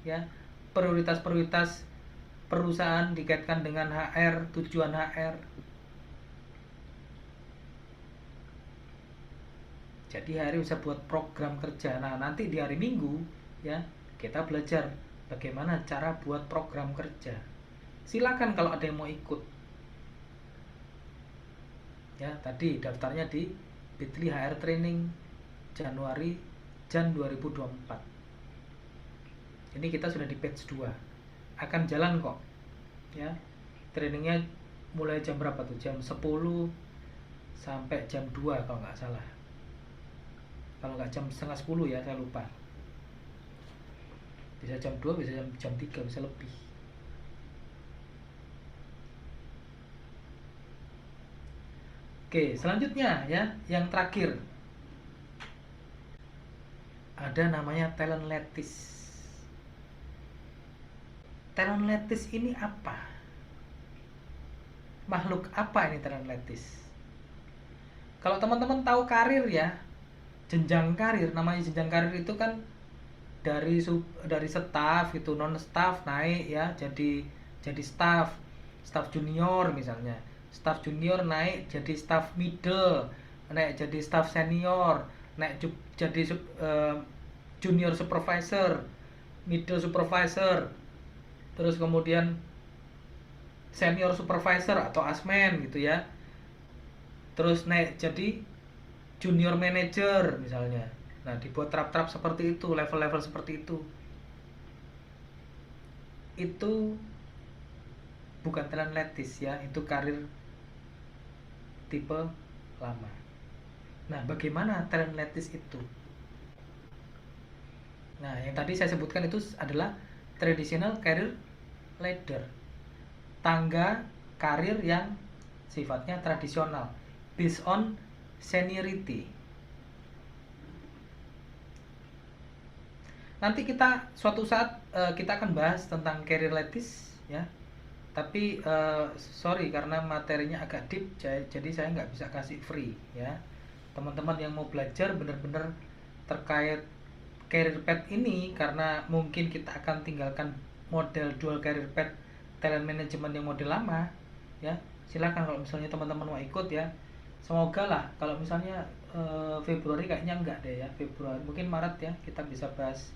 ya, prioritas-prioritas perusahaan dikaitkan dengan HR, tujuan HR. Jadi hari bisa buat program kerja. Nah, nanti di hari Minggu ya, kita belajar bagaimana cara buat program kerja. Silakan kalau ada yang mau ikut. Ya, tadi daftarnya di Bitly HR Training Januari Jan 2024. Ini kita sudah di batch 2. Akan jalan kok. Ya. Trainingnya mulai jam berapa tuh? Jam 10 sampai jam 2 kalau nggak salah. Kalau nggak jam setengah 10 ya, saya lupa. Bisa jam 2, bisa jam 3, bisa lebih. Oke, selanjutnya ya, yang terakhir. Ada namanya talent lattice. Talent lattice ini apa? Makhluk apa ini talent lattice? Kalau teman-teman tahu karir ya, jenjang karir, namanya jenjang karir itu kan dari staff itu non staff naik ya jadi staff junior misalnya, staff junior naik jadi staff middle, naik jadi staff senior, naik jadi junior supervisor, middle supervisor, terus kemudian senior supervisor atau asmen gitu ya, terus naik jadi junior manager misalnya. Nah, dibuat trap-trap seperti itu, level-level seperti itu. Itu bukan talent letis ya, itu karir tipe lama. Nah, bagaimana talent letis itu? Nah, yang tadi saya sebutkan itu adalah traditional career ladder. Tangga karir yang sifatnya tradisional, based on seniority. Nanti kita suatu saat kita akan bahas tentang career ladder ya. Tapi sorry karena materinya agak deep, jadi saya nggak bisa kasih free ya. Teman-teman yang mau belajar benar-benar terkait career path ini, karena mungkin kita akan tinggalkan model dual career path talent management yang model lama ya. Silakan kalau misalnya teman-teman mau ikut ya. Semoga lah kalau misalnya Februari, kayaknya enggak deh ya, Februari mungkin Maret ya kita bisa bahas.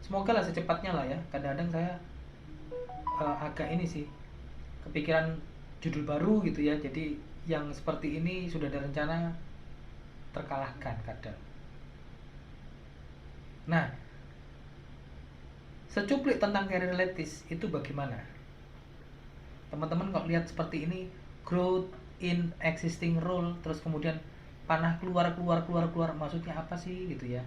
Semoga lah secepatnya lah ya. Kadang-kadang saya agak ini sih kepikiran judul baru gitu ya, jadi yang seperti ini sudah ada rencana terkalahkan kadang. Nah, secuplik tentang career ladder itu bagaimana teman-teman kalau lihat seperti ini, growth in existing role, terus kemudian panah keluar, maksudnya apa sih gitu ya.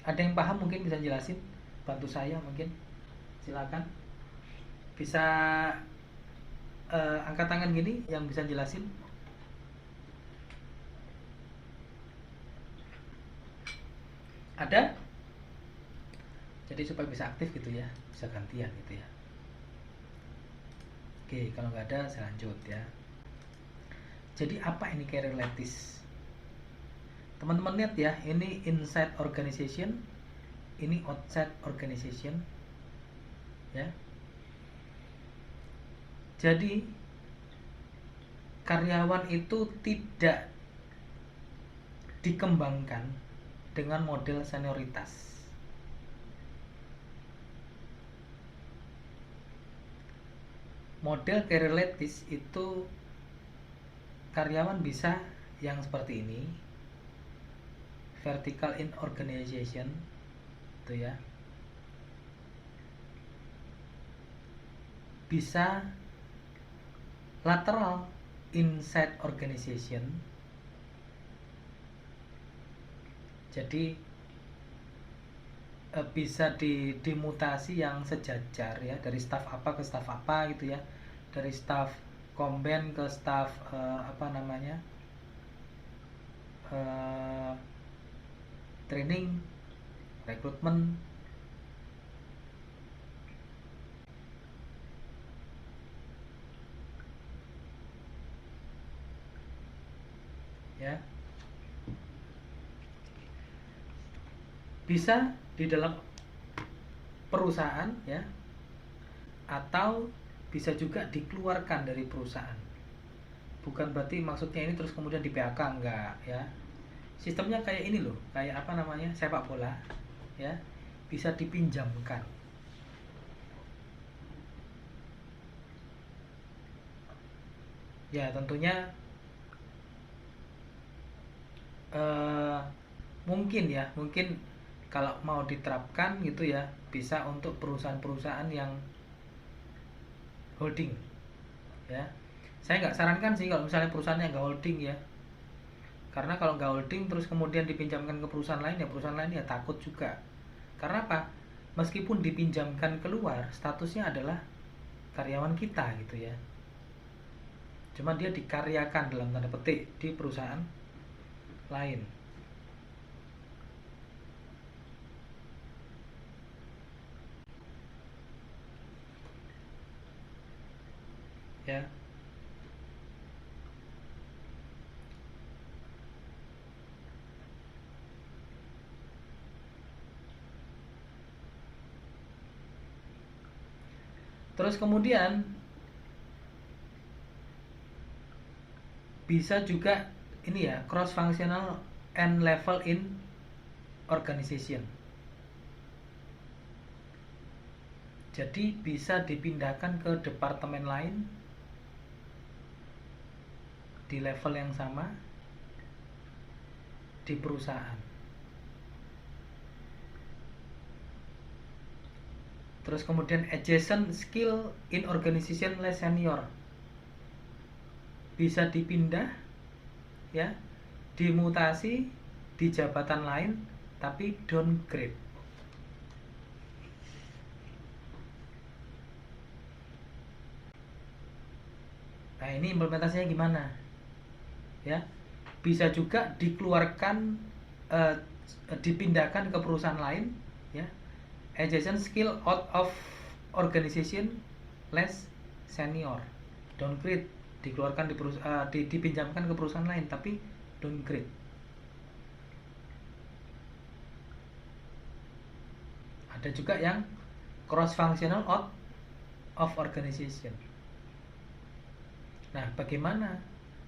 Ada yang paham mungkin bisa jelasin, bantu saya mungkin, silakan. Bisa angkat tangan gini yang bisa jelasin. Ada? Jadi supaya bisa aktif gitu ya, bisa gantian gitu ya. Oke, kalau nggak ada saya lanjut ya. Jadi apa ini career ladder? Teman-teman lihat ya, ini inside organization, ini outside organization ya. Jadi karyawan itu tidak dikembangkan dengan model senioritas. Model career ladder itu karyawan bisa yang seperti ini, vertical in organization itu ya, bisa lateral inside organization. Jadi bisa dimutasi yang sejajar ya, dari staff apa ke staff apa gitu ya, dari staff komben ke staff training, rekrutmen ya. Bisa di dalam perusahaan ya, atau bisa juga dikeluarkan dari perusahaan. Bukan berarti maksudnya ini terus kemudian di PHK, enggak ya. Sistemnya kayak ini loh, kayak sepak bola ya, bisa dipinjamkan. Ya tentunya mungkin kalau mau diterapkan gitu ya, bisa untuk perusahaan-perusahaan yang holding ya. Saya nggak sarankan sih kalau misalnya perusahaannya nggak holding ya, karena kalau nggak holding terus kemudian dipinjamkan ke perusahaan lain ya takut juga. Karena apa? Meskipun dipinjamkan keluar, statusnya adalah karyawan kita gitu ya, cuma dia dikaryakan dalam tanda petik di perusahaan lain ya. Terus kemudian bisa juga ini ya, cross functional and level in organization. Jadi bisa dipindahkan ke departemen lain di level yang sama di perusahaan. Terus kemudian adjacent skill in organization less senior, bisa dipindah ya, dimutasi di jabatan lain tapi downgrade. Nah, ini implementasinya gimana? Ya, bisa juga dikeluarkan, dipindahkan ke perusahaan lain, ya. Adjacent skill out of organization less senior, downgrade, dikeluarkan dipinjamkan ke perusahaan lain tapi downgrade. Ada juga yang cross functional out of organization. Nah, bagaimana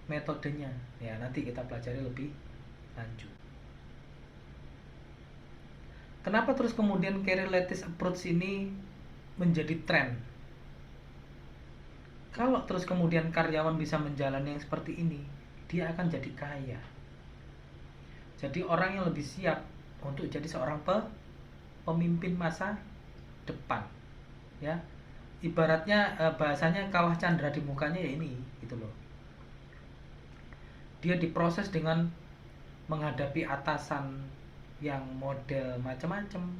metodenya? Ya, nanti kita pelajari lebih lanjut. Kenapa terus kemudian career lattice approach ini menjadi tren? Kalau terus kemudian karyawan bisa menjalani yang seperti ini, dia akan jadi kaya. Jadi orang yang lebih siap untuk jadi seorang pemimpin masa depan. Ya, ibaratnya bahasanya kawah candra di mukanya ya ini, gitu loh. Dia diproses dengan menghadapi atasan yang model macam-macam.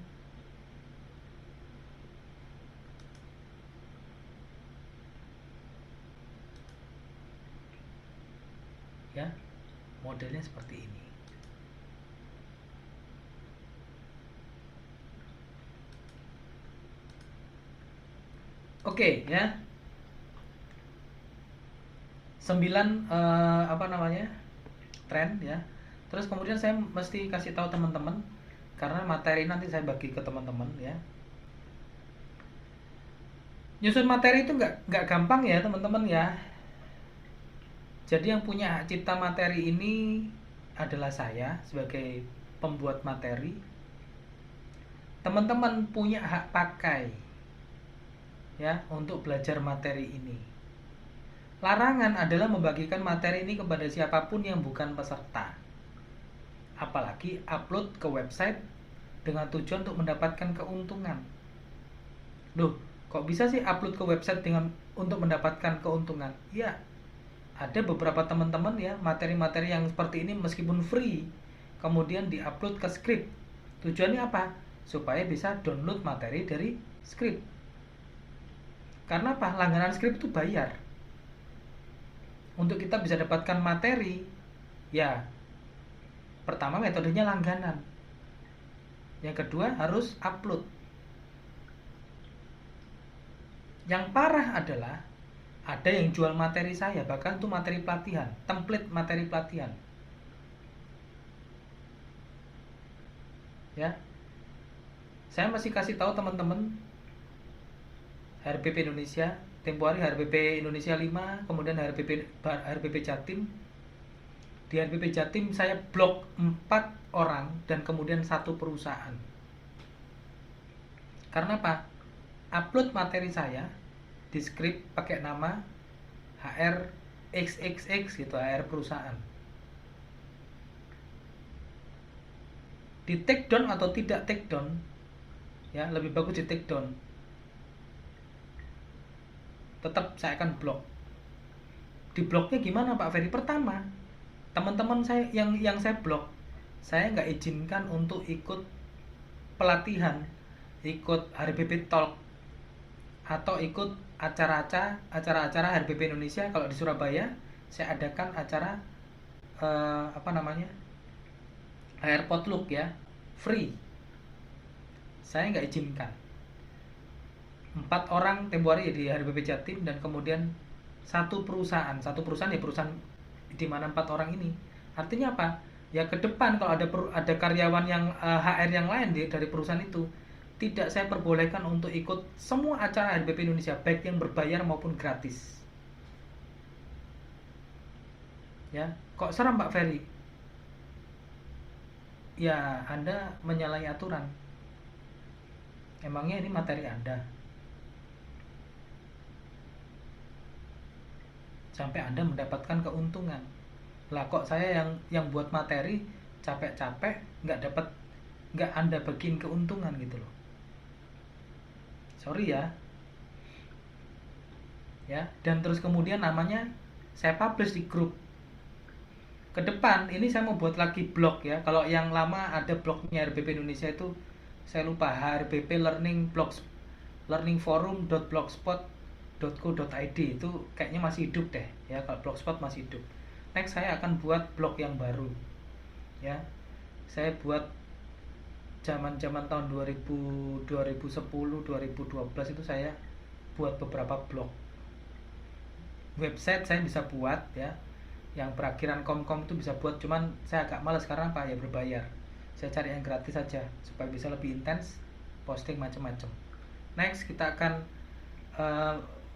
Ya, modelnya seperti ini. Oke, ya. 9 tren ya. Terus kemudian saya mesti kasih tahu teman-teman, karena materi nanti saya bagi ke teman-teman ya. Nyusun materi itu nggak gampang ya teman-teman ya. Jadi yang punya hak cipta materi ini adalah saya sebagai pembuat materi. Teman-teman punya hak pakai ya untuk belajar materi ini. Larangan adalah membagikan materi ini kepada siapapun yang bukan peserta. Apalagi upload ke website dengan tujuan untuk mendapatkan keuntungan. Loh, kok bisa sih upload ke website untuk mendapatkan keuntungan? Ya, ada beberapa teman-teman ya, materi-materi yang seperti ini meskipun free, kemudian diupload ke Script. Tujuannya apa? Supaya bisa download materi dari Script. Karena apa? Langganan Script itu bayar. Untuk kita bisa dapatkan materi, ya pertama metodenya langganan. Yang kedua harus upload. Yang parah adalah ada yang jual materi saya, bahkan itu materi pelatihan, template materi pelatihan. Ya. Saya masih kasih tahu teman-teman HRBP Indonesia, tempo hari HRBP Indonesia 5, kemudian HRBP Jatim. Di HRBP Jatim saya blok 4 orang dan kemudian 1 perusahaan. Karena apa? Upload materi saya di Script pakai nama HR XXX gitu, HR perusahaan. Di take down atau tidak take down, ya lebih bagus di take down. Tetap saya akan blok. Di bloknya gimana Pak Ferry? Pertama, teman-teman saya yang saya blok, saya nggak izinkan untuk ikut pelatihan, ikut HRBP Talk, atau ikut acara-acara HRBP Indonesia. Kalau di Surabaya saya adakan acara HR Potluck ya, free. Saya nggak izinkan. 4 orang tempo hari di HRBP Jatim dan kemudian 1 perusahaan ya, perusahaan di mana 4 orang ini. Artinya apa? Ya ke depan kalau ada karyawan yang HR yang lain dari perusahaan itu, tidak saya perbolehkan untuk ikut semua acara HRBP Indonesia, baik yang berbayar maupun gratis. Ya, kok serem Pak Ferry? Ya, Anda menyalahi aturan. Emangnya ini materi Anda? Sampai Anda mendapatkan keuntungan. Lah kok saya yang buat materi capek-capek nggak Anda bagiin keuntungan gitu loh. Sorry ya. Ya, dan terus kemudian namanya saya publish di grup. Ke depan ini saya mau buat lagi blog ya. Kalau yang lama ada blognya HRBP Indonesia itu saya lupa, HRBP learningforum.blogspot.co.id itu kayaknya masih hidup deh ya. Kalau blogspot masih hidup. Next saya akan buat blog yang baru ya. Saya buat zaman-zaman tahun 2010 2012 itu saya buat beberapa blog. Website saya bisa buat ya, yang perakhiran kom itu bisa buat, cuman saya agak malas karena apa ya, berbayar. Saya cari yang gratis saja supaya bisa lebih intens posting macam-macam. Next kita akan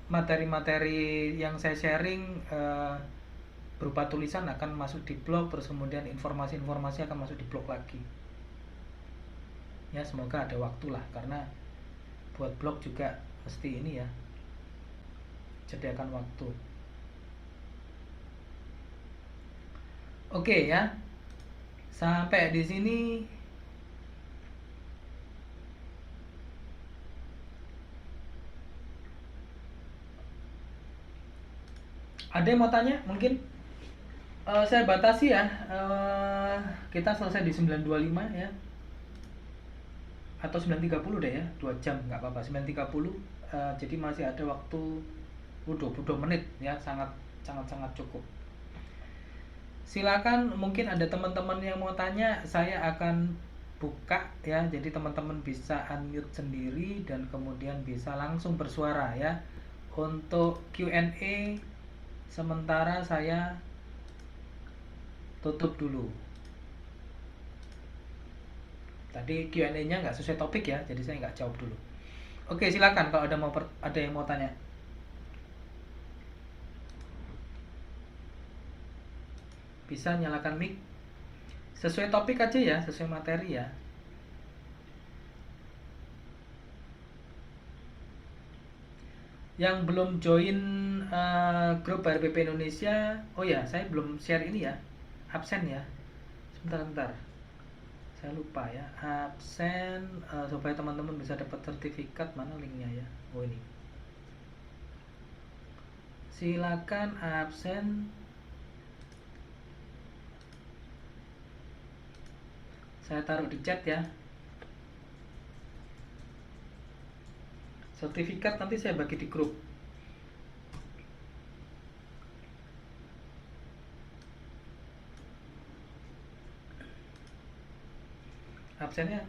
materi-materi yang saya sharing berupa tulisan akan masuk di blog, terus kemudian informasi-informasi akan masuk di blog lagi. Ya semoga ada waktu lah, karena buat blog juga mesti ini ya, sediakan waktu. Oke ya, sampai di sini ada yang mau tanya mungkin? Saya batasi ya, kita selesai di 9.25 ya, atau 9.30 deh ya, 2 jam nggak apa-apa, 9.30. Jadi masih ada waktu 22 menit ya, sangat cukup. Silakan, mungkin ada teman-teman yang mau tanya, saya akan buka ya, jadi teman-teman bisa unmute sendiri dan kemudian bisa langsung bersuara ya. Untuk Q&A sementara saya tutup dulu. Tadi Q&A-nya nggak sesuai topik ya, jadi saya nggak jawab dulu. Oke, silakan kalau ada yang mau tanya. Bisa nyalakan mic. Sesuai topik aja ya, sesuai materi ya. Yang belum join grup HRBP Indonesia, oh ya, saya belum share ini ya, absen ya. Sebentar. Saya lupa ya, absen supaya teman-teman bisa dapat sertifikat. Mana linknya ya? Oh ini. Silakan absen. Saya taruh di chat ya. Sertifikat nanti saya bagi di grup. Absennya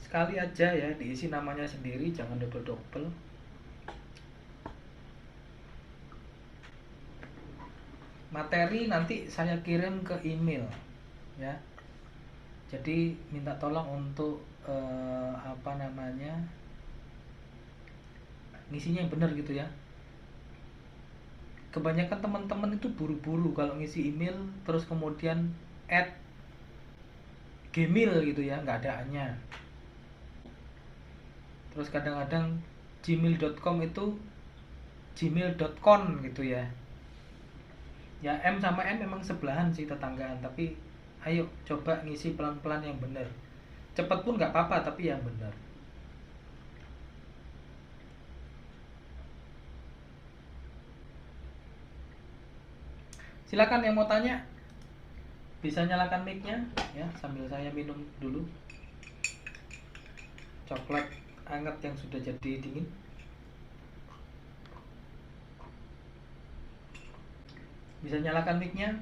sekali aja ya, diisi namanya sendiri, jangan double-double. Materi nanti saya kirim ke email ya. Jadi minta tolong untuk ngisinya yang benar gitu ya. Kebanyakan teman-teman itu buru-buru kalau ngisi email, terus kemudian add Gmail gitu ya, nggak ada A-nya. Terus kadang-kadang gmail.com itu gmail.com gitu ya. Ya M sama N memang sebelahan sih, tetanggaan, tapi ayo coba ngisi pelan-pelan yang benar. Cepat pun nggak apa-apa, tapi yang benar. Silakan yang mau tanya, bisa nyalakan mic-nya ya, sambil saya minum dulu coklat hangat yang sudah jadi dingin. Bisa nyalakan mic-nya.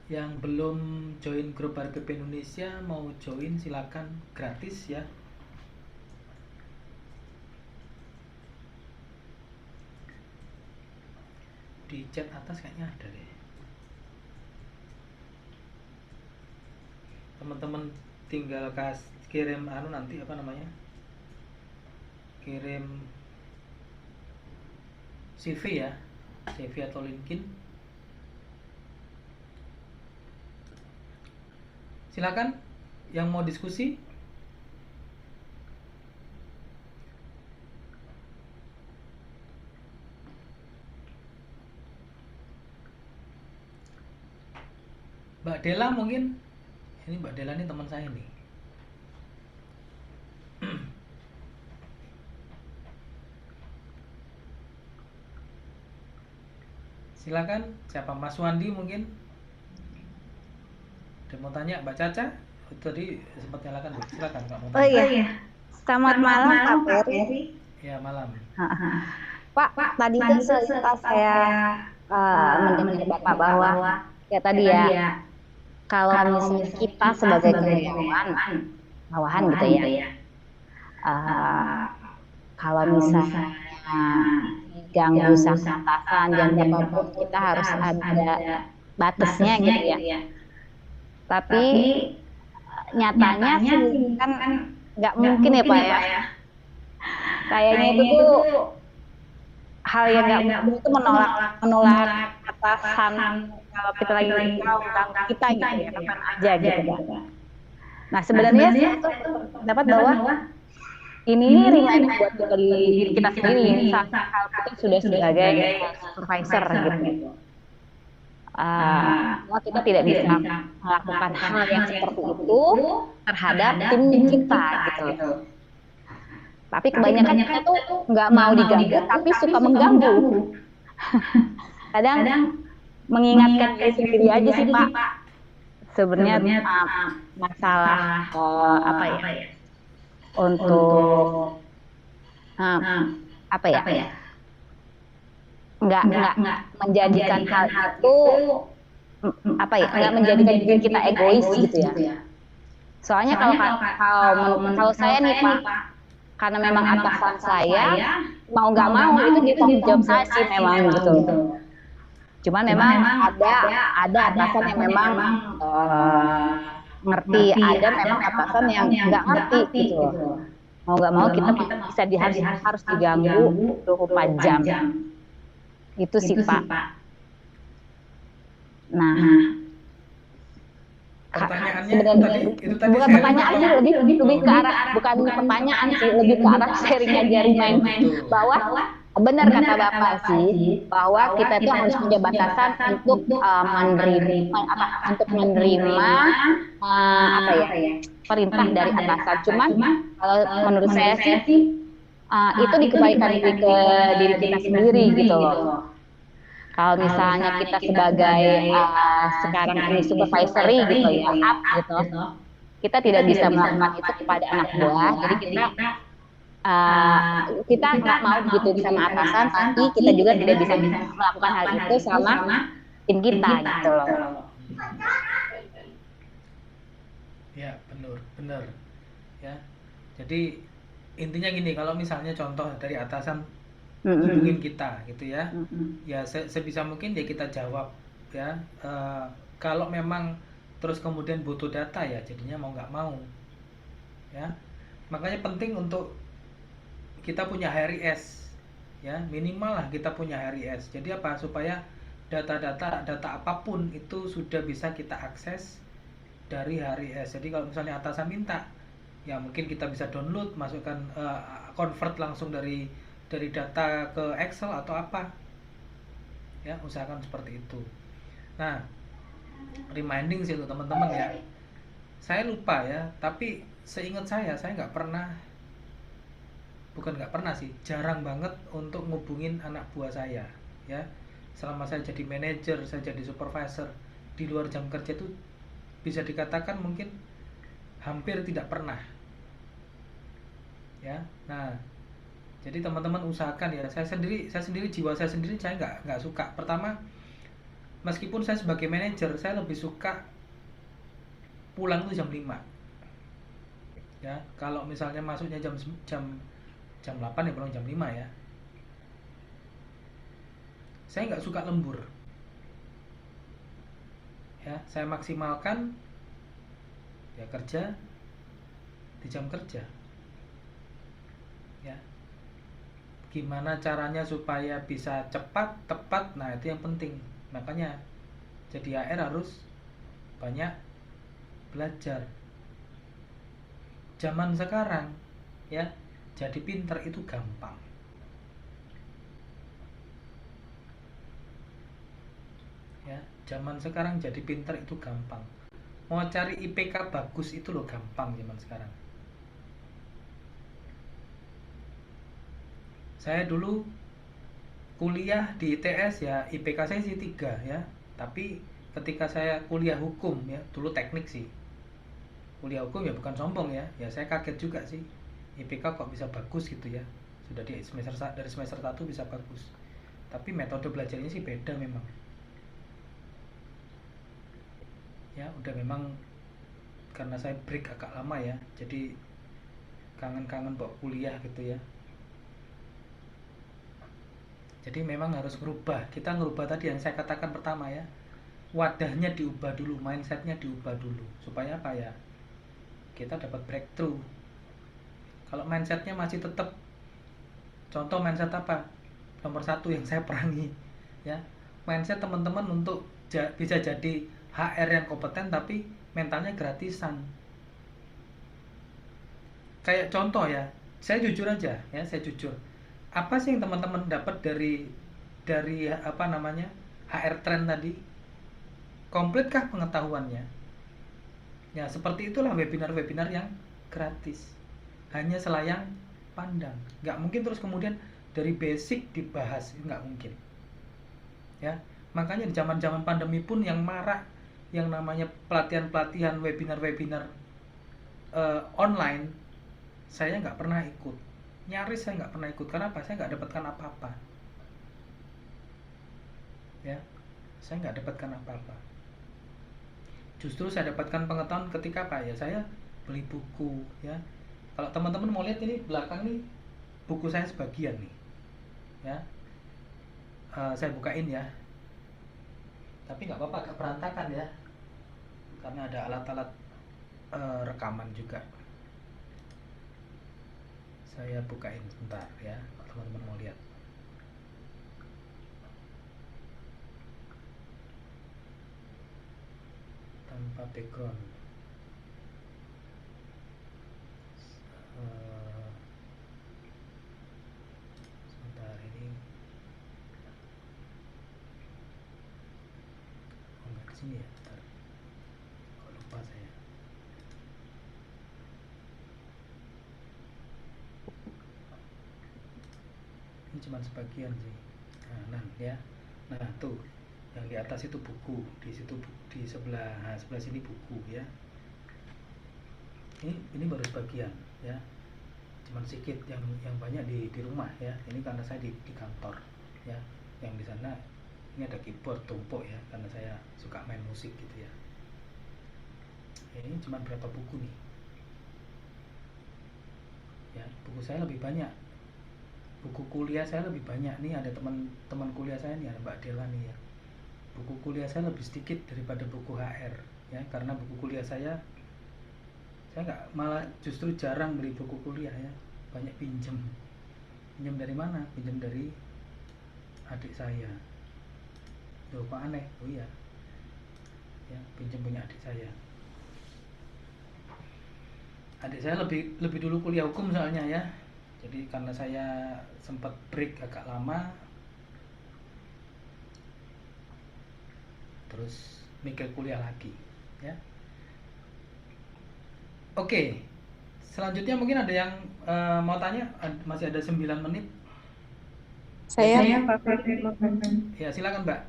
Yang belum join grup HRBP Indonesia mau join silakan, gratis ya. Di chat atas kayaknya ada deh. teman-teman tinggal kirim nanti apa namanya, kirim CV ya, CV atau LinkedIn. Silakan yang mau diskusi. Mbak Dela mungkin, ini Mbak Dela ini teman saya nih. Silakan, siapa, Mas Wandi mungkin? Ada mau tanya Mbak Caca? Tadi sempat nyalakan, Bu. Silakan Kak mau Oh tanya. iya, selamat malam Pak Ferry. Ya, malam. Pak, tadi itu setelah saya mendengar Bapak bahwa ya tadi ya, kalau misalnya kita sebagai karyawan, bawahan gitu ya, eh, kalau misalnya diganggu sama atasan jam berapapun kita harus ada batasnya gitu ya. Tapi nyatanya sih kan nggak mungkin ya Pak ya. Kayaknya itu tuh hal yang nggak mungkin itu menolak menolak atasan kalau kita lagi mengganggu kita gitu ya kapan aja gitu Pak. Nah sebenarnya saya tuh dapat bahwa ini reminder buat diri kita sendiri misal kalau kita sudah sebagai supervisor gitu. Bahwa kita tidak bisa melakukan hal yang seperti itu terhadap tim kita gitu. Tapi kebanyakan kita tuh nggak mau diganggu tapi suka mengganggu. Kadang mengingatkan diri sendiri aja sih Pak. Sebenarnya masalah apa ya untuk apa ya nggak menjadikan hal itu apa ya nggak menjadikan diri kita egois gitu ya. Soalnya kalau saya nih Pak, karena memang atasan saya mau nggak mau itu di tanggung jawab saya sih memang gitu. Cuman memang ada atasan yang memang ngerti, ada memang atasan yang nggak ngerti gitu. Mau nggak mau kita bisa harus diganggu 24 jam. Itu sih Pak. Nah, Pertanyaannya sebenarnya tadi bukan pertanyaan sih lebih ke arah bukan pertanyaan sih lebih ke arah sharing aja remind bahwa benar kata Bapak sih bahwa kita itu harus punya batasan untuk menerima apa ya perintah dari atasan. Cuman kalau menurut saya sih itu dikembalikan ke diri kita sendiri gitu loh. Kalau misalnya kita sebagai sekarang ini supervisory gitu ya, up gitu, kita tidak bisa melakukan itu kepada anak buah. Jadi kita nggak mau begitu sama atasan, tapi kita juga tidak bisa melakukan hal itu sama tim kita gitu loh. Ya, benar. Ya. Jadi intinya gini, kalau misalnya contoh dari atasan hubungin kita gitu ya, ya sebisa mungkin ya kita jawab ya. Kalau memang terus kemudian butuh data ya jadinya mau nggak mau ya. Makanya penting untuk kita punya HRIS ya, minimal lah kita punya HRIS. Jadi apa, supaya data apapun itu sudah bisa kita akses dari HRIS. Jadi kalau misalnya atasan minta ya mungkin kita bisa download, masukkan, convert langsung dari data ke Excel atau apa ya, usahakan seperti itu. Nah, reminding sih untuk teman-teman ya, saya lupa ya, tapi seingat saya nggak pernah, bukan nggak pernah sih, jarang banget untuk ngubungin anak buah saya ya. Selama saya jadi manajer, saya jadi supervisor di luar jam kerja itu bisa dikatakan mungkin hampir tidak pernah ya. Nah, jadi teman-teman usahakan ya, saya sendiri jiwa saya sendiri saya nggak suka. Pertama, meskipun saya sebagai manajer, saya lebih suka pulang itu jam 5 ya. Kalau misalnya masuknya jam 8 ya pulang jam 5 ya. Saya nggak suka lembur ya, saya maksimalkan Ya kerja di jam kerja. Ya. Gimana caranya supaya bisa cepat, tepat, nah itu yang penting. Makanya jadi HR harus banyak belajar. Zaman sekarang ya, jadi pinter itu gampang. Ya, zaman sekarang jadi pinter itu gampang. Mau cari IPK bagus itu loh gampang zaman sekarang. Saya dulu kuliah di ITS ya, IPK saya sih 3 ya. Tapi ketika saya kuliah hukum ya, dulu teknik sih. Kuliah hukum ya bukan sombong ya. Ya saya kaget juga sih. IPK kok bisa bagus gitu ya. Sudah di semester dari semester 1 bisa bagus. Tapi metode belajarnya sih beda memang. Ya, udah memang karena saya break agak lama ya. Jadi kangen-kangen bawa kuliah gitu ya. Jadi memang harus merubah. Kita ngerubah tadi yang saya katakan pertama ya. Wadahnya diubah dulu, mindsetnya diubah dulu. Supaya apa ya? Kita dapat breakthrough. Kalau mindsetnya masih tetap, contoh mindset apa? Nomor satu yang saya perangi, ya. Mindset teman-teman untuk bisa jadi HR yang kompeten tapi mentalnya gratisan. Kayak contoh ya, saya jujur aja ya, saya jujur. Apa sih yang teman-teman dapat dari apa namanya HR trend tadi? Komplitkah pengetahuannya? Ya seperti itulah webinar-webinar yang gratis. Hanya selayang pandang. Nggak mungkin terus kemudian dari basic dibahas, nggak mungkin. Ya, makanya di zaman-zaman pandemi pun yang marak yang namanya pelatihan-pelatihan webinar-webinar online, saya nggak pernah ikut. Nyaris saya nggak pernah ikut. Karena apa? Saya nggak dapatkan apa-apa. Ya, saya nggak dapatkan apa-apa. Justru saya dapatkan pengetahuan ketika apa ya, saya beli buku ya. Kalau teman-teman mau lihat ini belakang nih buku saya sebagian nih ya. Saya bukain ya, tapi nggak apa-apa agak berantakan ya karena ada alat-alat rekaman juga. Saya bukain sebentar ya kalau teman-teman mau lihat. Tanpa background. Sebentar ini. Oh nggak di sini ya. Bentar. Kok lupa saya. Ini cuma sebagian sih. Nah ya. Nah tuh yang di atas itu buku, di situ di sebelah sini buku ya. Ini baru sebagian ya, cuman sedikit yang banyak di rumah ya. Ini karena saya di kantor ya. Yang di sana ini ada keyboard tumpuk ya karena saya suka main musik gitu ya. Ini cuma berapa buku nih ya. Buku saya lebih banyak, buku kuliah saya lebih banyak nih. Ada teman kuliah saya nih, ada Mbak Dela nih ya. Buku kuliah saya lebih sedikit daripada buku HR ya, karena buku kuliah saya nggak, malah justru jarang beli buku kuliah ya, banyak pinjem dari mana? Pinjem dari adik saya. Loh kok aneh? Oh iya ya, pinjem punya adik saya. Adik saya lebih dulu kuliah hukum soalnya ya. Jadi karena saya sempat break agak lama, terus mikir kuliah lagi ya. Oke, selanjutnya mungkin ada yang mau tanya. Masih ada 9 menit. Saya Biasanya- Pak Ferry. Ya silakan Mbak.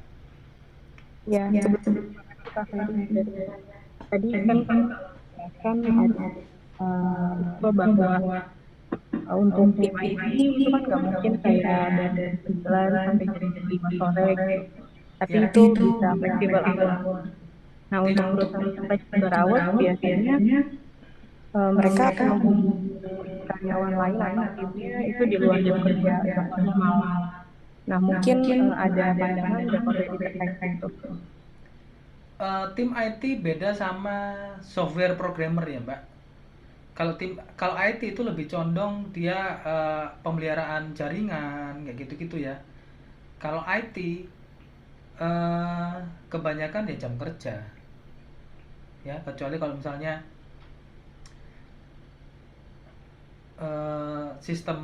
Ya, sebelum Pak Ferry tadi kan ada info bahwa untuk tim IT itu kan nggak mungkin kayak dari 9 sampai jam 5 sore gitu. Tapi Ya. itu bisa fleksibel hour. Nah, untuk fleksibel hour biasanya mereka akan menghubungi karyawan lain atau timnya itu di luar jam kerja, contohnya malam. Nah, mungkin ada pandangan dari Pak Ferry terkait itu. Tim IT beda sama software programmer ya, Mbak. Kalau IT itu lebih condong dia pemeliharaan jaringan kayak gitu-gitu ya. Kalau IT kebanyakan ya jam kerja ya, kecuali kalau misalnya sistem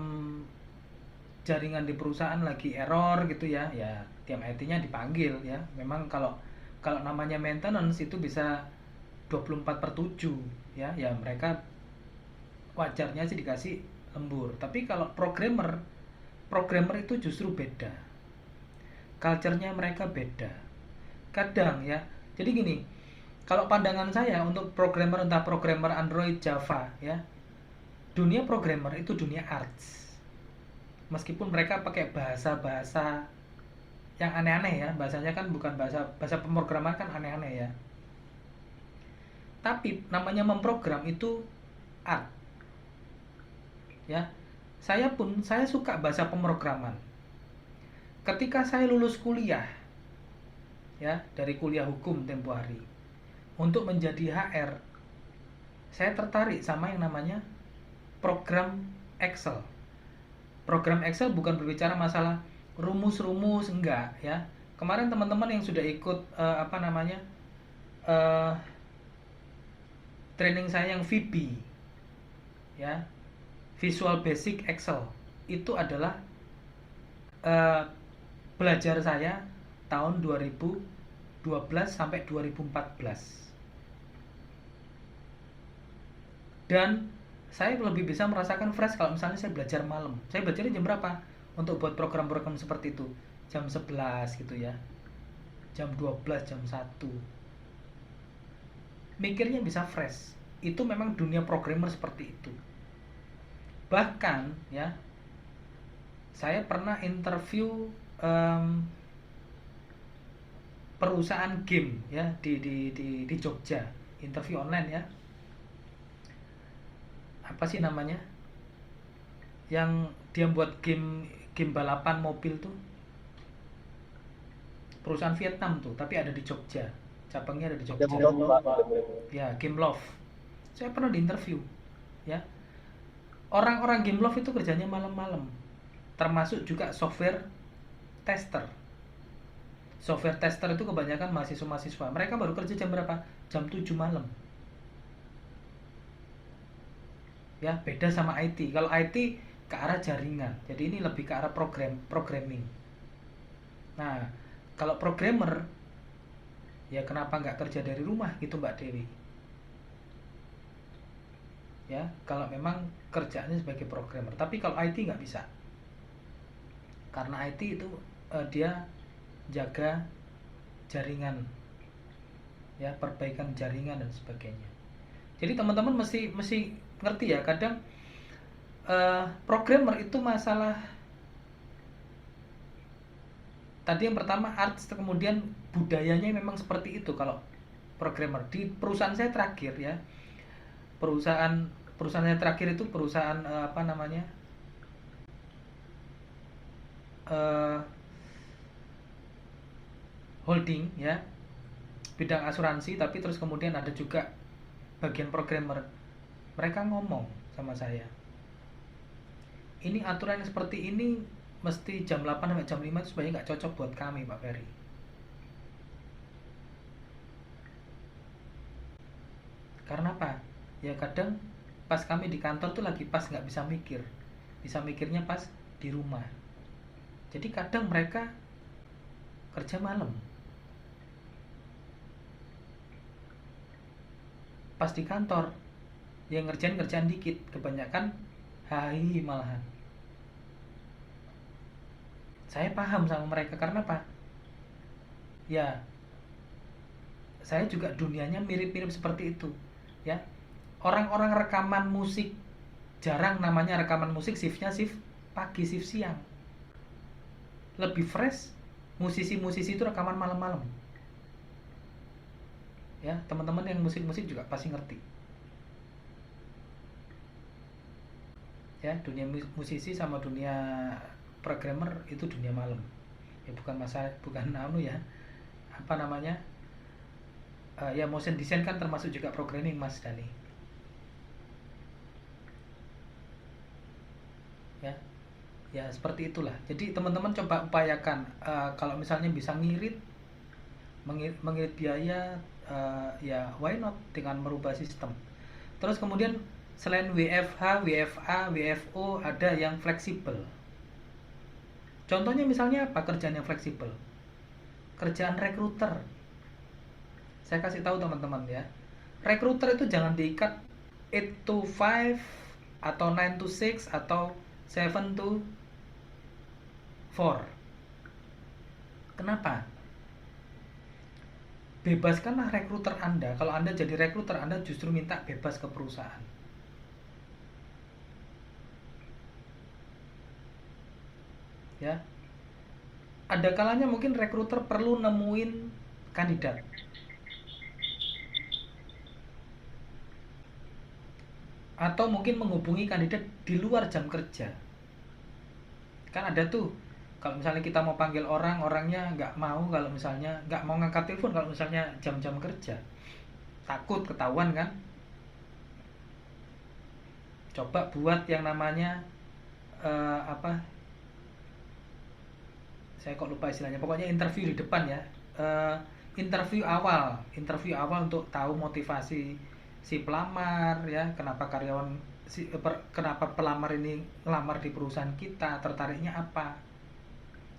jaringan di perusahaan lagi error gitu ya, ya tim IT-nya dipanggil ya. Memang kalau kalau namanya maintenance itu bisa 24/7 ya, ya mereka wajarnya sih dikasih lembur. Tapi kalau programmer itu justru beda, culture-nya mereka beda kadang ya. Jadi gini, kalau pandangan saya untuk programmer, entah programmer Android, Java ya, dunia programmer itu dunia arts. Meskipun mereka pakai bahasa-bahasa yang aneh-aneh ya, bahasanya kan bukan bahasa bahasa pemrograman kan aneh-aneh ya. Tapi namanya memprogram itu art ya. Saya suka bahasa pemrograman. Ketika saya lulus kuliah ya, dari kuliah hukum tempo hari, untuk menjadi HR, saya tertarik sama yang namanya program Excel. Program Excel bukan berbicara masalah rumus-rumus, enggak ya. Kemarin teman-teman yang sudah ikut uh, training saya yang VB ya, Visual Basic Excel, itu adalah uh, belajar saya tahun 2012 sampai 2014. Dan saya lebih bisa merasakan fresh kalau misalnya saya belajar malam. Saya belajarnya jam berapa? Untuk buat program-program seperti itu. Jam 11 gitu ya. Jam 12, jam 1. Mikirnya bisa fresh. Itu memang dunia programmer seperti itu. Bahkan ya, saya pernah interview perusahaan game ya di Jogja, interview online ya. Apa sih namanya? Yang dia buat game game balapan mobil tuh. Perusahaan Vietnam tuh, tapi ada di Jogja. Cabangnya ada di Jogja. Ya, Game Love. Saya pernah diinterview ya. Orang-orang Game Love itu kerjanya malam-malam. Termasuk juga software tester. Software tester itu kebanyakan mahasiswa-mahasiswa. Mereka baru kerja jam berapa? Jam 7 malam. Ya, beda sama IT. Kalau IT ke arah jaringan. Jadi ini lebih ke arah programming. Nah, kalau programmer ya kenapa nggak kerja dari rumah gitu Mbak Dewi? Ya, kalau memang kerjaannya sebagai programmer. Tapi kalau IT nggak bisa. Karena IT itu dia jaga jaringan ya, perbaikan jaringan dan sebagainya. Jadi teman-teman mesti ngerti ya, kadang programmer itu masalah tadi yang pertama arts, kemudian budayanya memang seperti itu. Kalau programmer di perusahaan saya terakhir ya, perusahaan saya terakhir itu perusahaan holding ya, bidang asuransi, tapi terus kemudian ada juga bagian programmer. Mereka ngomong sama saya, ini aturan yang seperti ini mesti jam 8 sampai jam 5 itu sebenarnya nggak cocok buat kami Pak Ferry. Karena apa? Ya kadang pas kami di kantor tuh lagi pas nggak bisa mikir, bisa mikirnya pas di rumah. Jadi kadang mereka kerja malam, pas di kantor yang kerjaan dikit, kebanyakan hai malahan. Saya paham sama mereka karena apa? Ya, saya juga dunianya mirip-mirip seperti itu ya. Orang-orang rekaman musik jarang namanya rekaman musik shiftnya shift pagi, shift siang. Lebih fresh musisi-musisi itu rekaman malam-malam. Ya, teman-teman yang musik-musik juga pasti ngerti. Ya, dunia musisi sama dunia programmer itu dunia malam. Ya bukan ya. Apa namanya? ya motion design kan termasuk juga programming Mas Dani. Ya. Ya seperti itulah. Jadi teman-teman coba upayakan kalau misalnya bisa mengirit biaya, ya why not dengan merubah sistem. Terus kemudian selain WFH, WFA, WFO ada yang fleksibel. Contohnya misalnya apa kerjaan yang fleksibel? Kerjaan rekruter. Saya kasih tahu teman-teman ya. Rekruter itu jangan diikat 8 to 5 atau 9 to 6 atau 7 to 4. Kenapa? Bebaskanlah rekruter Anda. Kalau Anda jadi rekruter, Anda justru minta bebas ke perusahaan. Ya. Ada kalanya mungkin rekruter perlu nemuin kandidat. Atau mungkin menghubungi kandidat di luar jam kerja. Kan ada tuh, kalau misalnya kita mau panggil orang, orangnya nggak mau, kalau misalnya nggak mau ngangkat telepon kalau misalnya jam-jam kerja, takut ketahuan kan. Coba buat yang namanya apa, saya kok lupa istilahnya, pokoknya interview di depan ya. Interview awal untuk tahu motivasi si pelamar ya, kenapa kenapa pelamar ini ngelamar di perusahaan kita, tertariknya apa.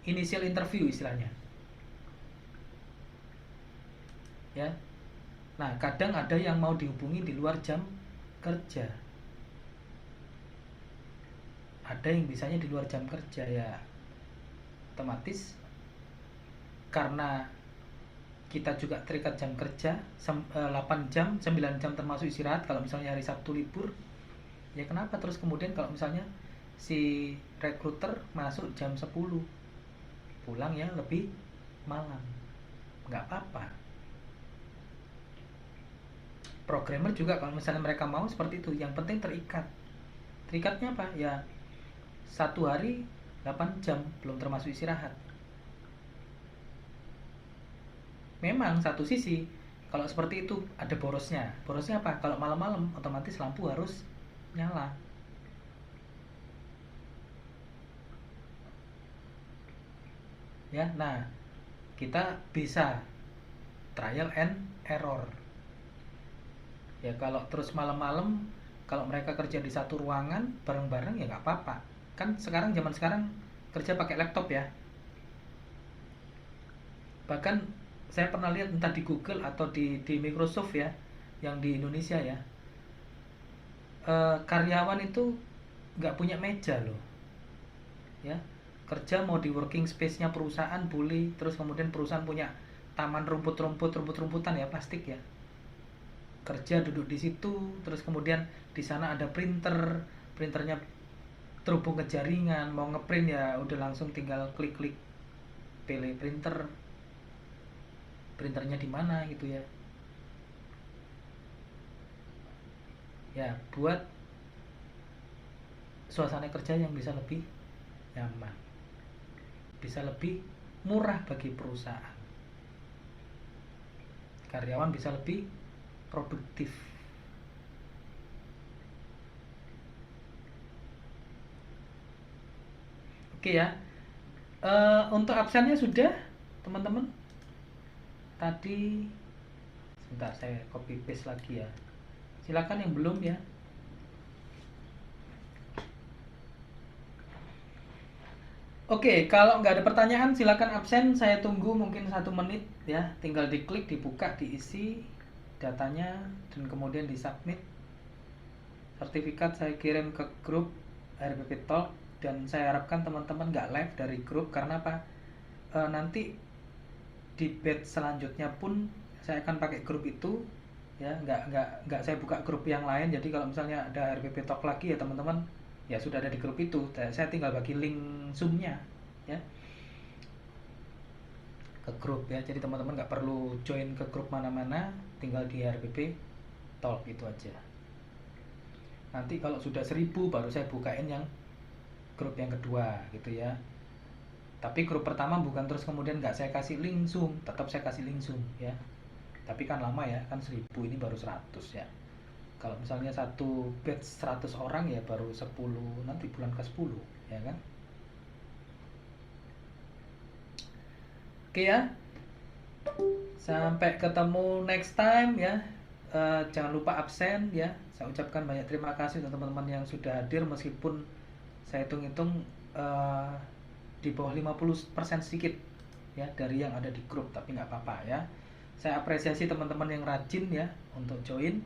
Initial interview istilahnya. Ya. Nah, kadang ada yang mau dihubungi di luar jam kerja. Ada yang bisanya di luar jam kerja ya. Otomatis karena kita juga terikat jam kerja 8 jam, 9 jam termasuk istirahat kalau misalnya hari Sabtu libur. Ya kenapa terus kemudian kalau misalnya si rekruter masuk jam 10, pulang ya lebih malam, nggak apa-apa. Programmer juga kalau misalnya mereka mau seperti itu, yang penting terikat. Terikatnya apa? Ya 1 hari 8 jam belum termasuk istirahat. Memang satu sisi kalau seperti itu ada borosnya. Borosnya apa? Kalau malam-malam otomatis lampu harus nyala. Ya, nah kita bisa trial and error. Ya kalau terus malam-malam, kalau mereka kerja di satu ruangan bareng-bareng ya nggak apa-apa. Kan sekarang zaman sekarang kerja pakai laptop ya. Bahkan saya pernah lihat entah di Google atau di Microsoft ya, yang di Indonesia ya, karyawan itu nggak punya meja loh, ya kerja mau di working space-nya perusahaan boleh, terus kemudian perusahaan punya taman rumput-rumputan ya, plastik ya, kerja duduk di situ, terus kemudian di sana ada printernya terhubung ke jaringan, mau ngeprint ya udah langsung tinggal klik-klik pilih printernya di mana gitu ya. Ya buat suasana kerja yang bisa lebih nyaman, bisa lebih murah bagi perusahaan, karyawan bisa lebih produktif. Oke ya. Untuk absennya sudah teman-teman. Tadi sebentar saya copy paste lagi ya. Silakan yang belum ya. Oke, kalau nggak ada pertanyaan silakan absen. Saya tunggu mungkin 1 menit ya. Tinggal diklik, dibuka, diisi datanya dan kemudian disubmit. Sertifikat saya kirim ke grup RPP Talk dan saya harapkan teman-teman nggak live dari grup karena apa? Nanti di batch selanjutnya pun saya akan pakai grup itu ya, nggak saya buka grup yang lain. Jadi kalau misalnya ada RPP Talk lagi ya teman-teman ya sudah ada di grup itu, saya tinggal bagi link Zoom-nya ya ke grup ya. Jadi teman-teman nggak perlu join ke grup mana-mana, tinggal di RPP Talk itu aja. Nanti kalau sudah 1000 baru saya bukain yang grup yang kedua gitu ya. Tapi grup pertama bukan terus kemudian nggak saya kasih link Zoom, tetap saya kasih link Zoom ya. Tapi kan lama ya, kan 1000 ini baru 100 ya. Kalau misalnya satu batch 100 orang ya baru 10 nanti bulan ke-10 ya kan. Oke ya. Sampai ketemu next time ya. Jangan lupa absen ya. Saya ucapkan banyak terima kasih untuk teman-teman yang sudah hadir meskipun saya hitung-hitung di bawah 50% sedikit ya dari yang ada di grup, tapi nggak apa-apa ya. Saya apresiasi teman-teman yang rajin ya untuk join.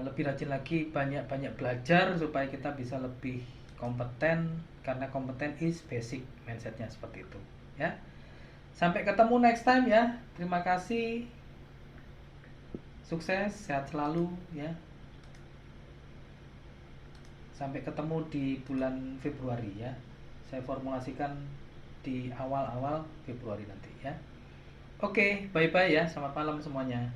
Lebih rajin lagi, banyak-banyak belajar supaya kita bisa lebih kompeten, karena kompeten is basic, mindsetnya seperti itu ya. Sampai ketemu next time ya. Terima kasih, sukses, sehat selalu ya. Sampai ketemu di bulan Februari ya. Saya formulasikan di awal-awal Februari nanti ya. Oke, bye-bye ya. Selamat malam semuanya.